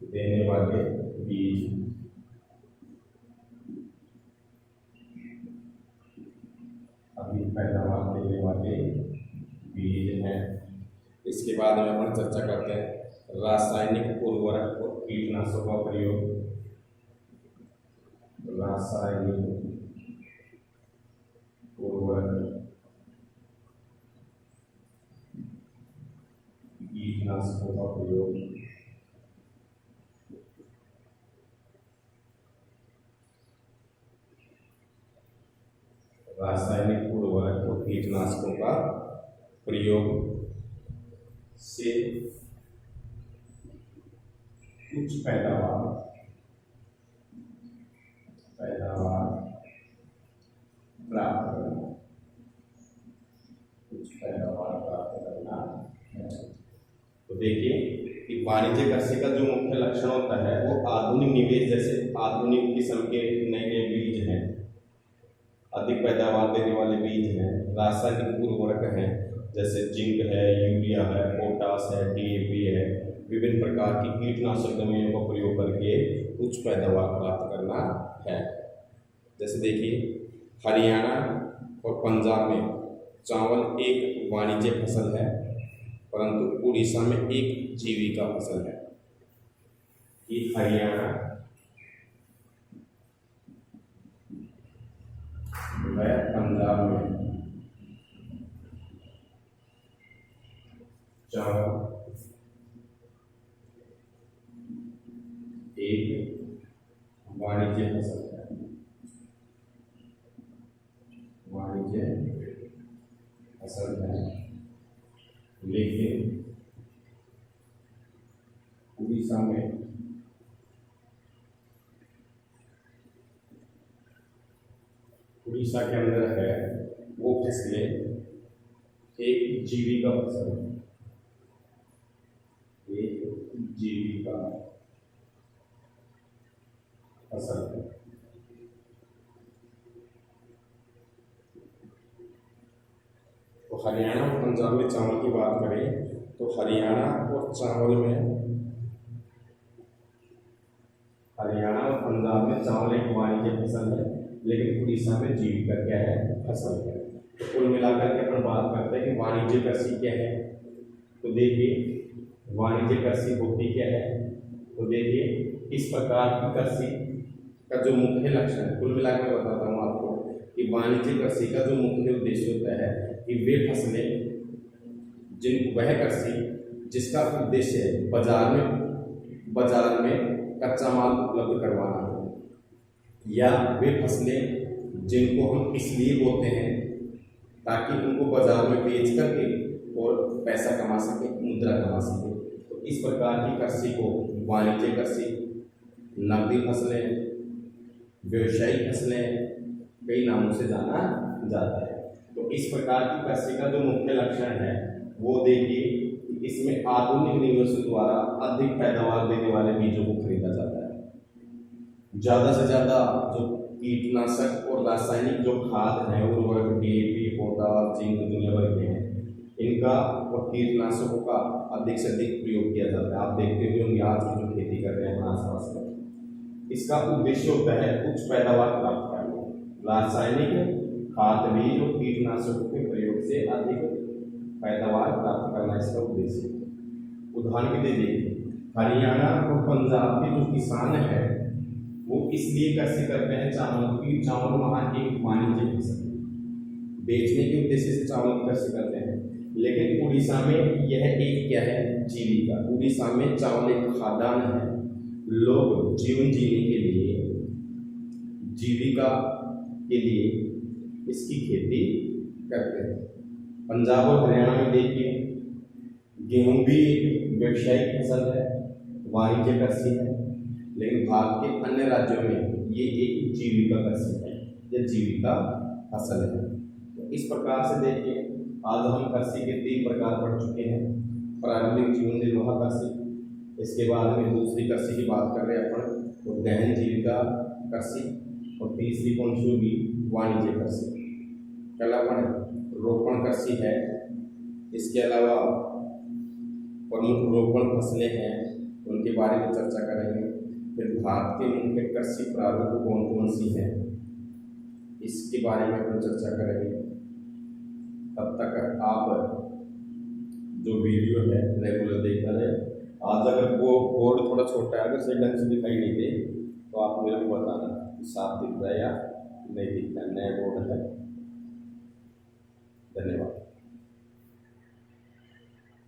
Speaker 1: देने वाले बीज, अधिक पैदावार देने वाले बीज हैं। इसके बाद में अपन चर्चा करते हैं रासायनिक उर्वरक और कीटनाशकों का प्रयोग। रासायनिक उर्वरक, कीटनाशकों का प्रयोग रासायनिक उर्वरक और कीटनाशकों का प्रयोग से उच्च पैदावार प्राप्त करना, उच्च पैदावार प्राप्त करना है। तो देखिए कि वाणिज्य कृषि का जो मुख्य लक्षण होता है वो आधुनिक निवेश जैसे आधुनिक किस्म के नए नए बीज हैं,
Speaker 2: अधिक पैदावार देने वाले बीज हैं। रासायनिक उर्वरक हैं, जैसे जिंक है, यूरिया है, पोटास है, डीएपी है। विभिन्न प्रकार की कीटनाशक दवाइयों का प्रयोग करके उच्च पैदावार प्राप्त करना है। जैसे देखिए, हरियाणा और पंजाब में चावल एक वाणिज्य फसल है, परंतु उड़ीसा में एक जीविका फसल है। कि हरियाणा व पंजाब में चावल एक वाणिज्य फसल है। वाणिज्य फसल है, लेकिन उड़ीसा में उड़ीसा के अंदर है वो फसलें एक जीविका फसल है। एक जीविका फसल है। तो हरियाणा और पंजाब में चावल की बात करें तो हरियाणा और पंजाब में चावल एक वाणिज्य फसल है, लेकिन उड़ीसा में जीविका क्या है, फसल है। तो कुल मिलाकर के अपन बात करते हैं कि वाणिज्य कृषि क्या है। तो देखिए, वाणिज्य कृषि होती क्या है। तो देखिए, इस प्रकार की कृषि का जो मुख्य लक्षण है, कुल मिलाकर बताता हूँ आपको कि वाणिज्य कृषि का जो मुख्य उद्देश्य होता है कि वे फसलें वह कृषि जिसका उद्देश्य है बाजार में कच्चा माल उपलब्ध करवाना हो, या वे फसलें जिनको हम इसलिए बोते हैं ताकि उनको बाजार में बेच करके और पैसा कमा सके, मुद्रा कमा सके। तो इस प्रकार की कृषि को वाणिज्य कृषि, नकदी फसलें, व्यवसायिक फसलें कई नामों से जाना जाता है। तो इस प्रकार की कृषि का जो मुख्य लक्षण है वो देखिए, इसमें आधुनिक निवेशों द्वारा अधिक पैदावार देने वाले बीजों को खरीदा जाता है। ज़्यादा से ज़्यादा जो कीटनाशक और रासायनिक जो खाद हैं, उर्वरक, डीएपी, पोटास, जिंक, दुनिया भर के हैं, इनका और कीटनाशकों का अधिक से अधिक प्रयोग किया जाता है। आप देखते हुए होंगे आज की जो खेती कर रहे हैं आसपास में, इसका उद्देश्य होता है उच्च पैदावार प्राप्त करना। रासायनिक खाद, बीज और कीटनाशकों के प्रयोग से अधिक पैदावार प्राप्त करना इसका उद्देश्य। उदाहरण के लिए देखिए, हरियाणा और पंजाब के जो किसान हैं वो इसलिए कृषि करते हैं चावल की, चावल वहाँ एक वाणिज्य फसल है, बेचने के उद्देश्य से चावल की कृषि करते हैं। लेकिन उड़ीसा में यह एक क्या है, जीविका। उड़ीसा में चावल एक खाद्यान्न है। लोग जीवन जीने के लिए, जीविका के लिए इसकी खेती करते हैं। पंजाब और हरियाणा में देखिए, गेहूं भी एक व्यावसायिक फसल है, वाणिज्य कृषि है, लेकिन भारत के अन्य राज्यों में ये एक जीविका कृषि है, यह जीविका फसल है। तो इस प्रकार से देखिए, आज हम कृषि के 3 प्रकार पढ़ चुके हैं। प्रारंभिक जीवन निर्वाह कृषि, इसके बाद में दूसरी कृषि की बात कर रहे हैं अपन तो गहन जीविका कृषि, और तीसरी कौन सी होगी, वाणिज्य कृषि। कल अपन रोपण कृषि है, इसके अलावा प्रमुख रोपण फसलें हैं उनके बारे में चर्चा करेंगे। फिर भारत के मुख्य कृषि प्रारूप कौन कौन सी हैं इसके बारे में अपन चर्चा करेंगे। तब तक आप जो वीडियो है रेगुलर देखते रहे। आज अगर वो बोर्ड थोड़ा छोटा है, अगर सही ढंग से दिखाई नहीं दे तो आप मेरे को बताना साफ दिख रहा है या नहीं दिख रहा है। नया बोर्ड है। धन्यवाद।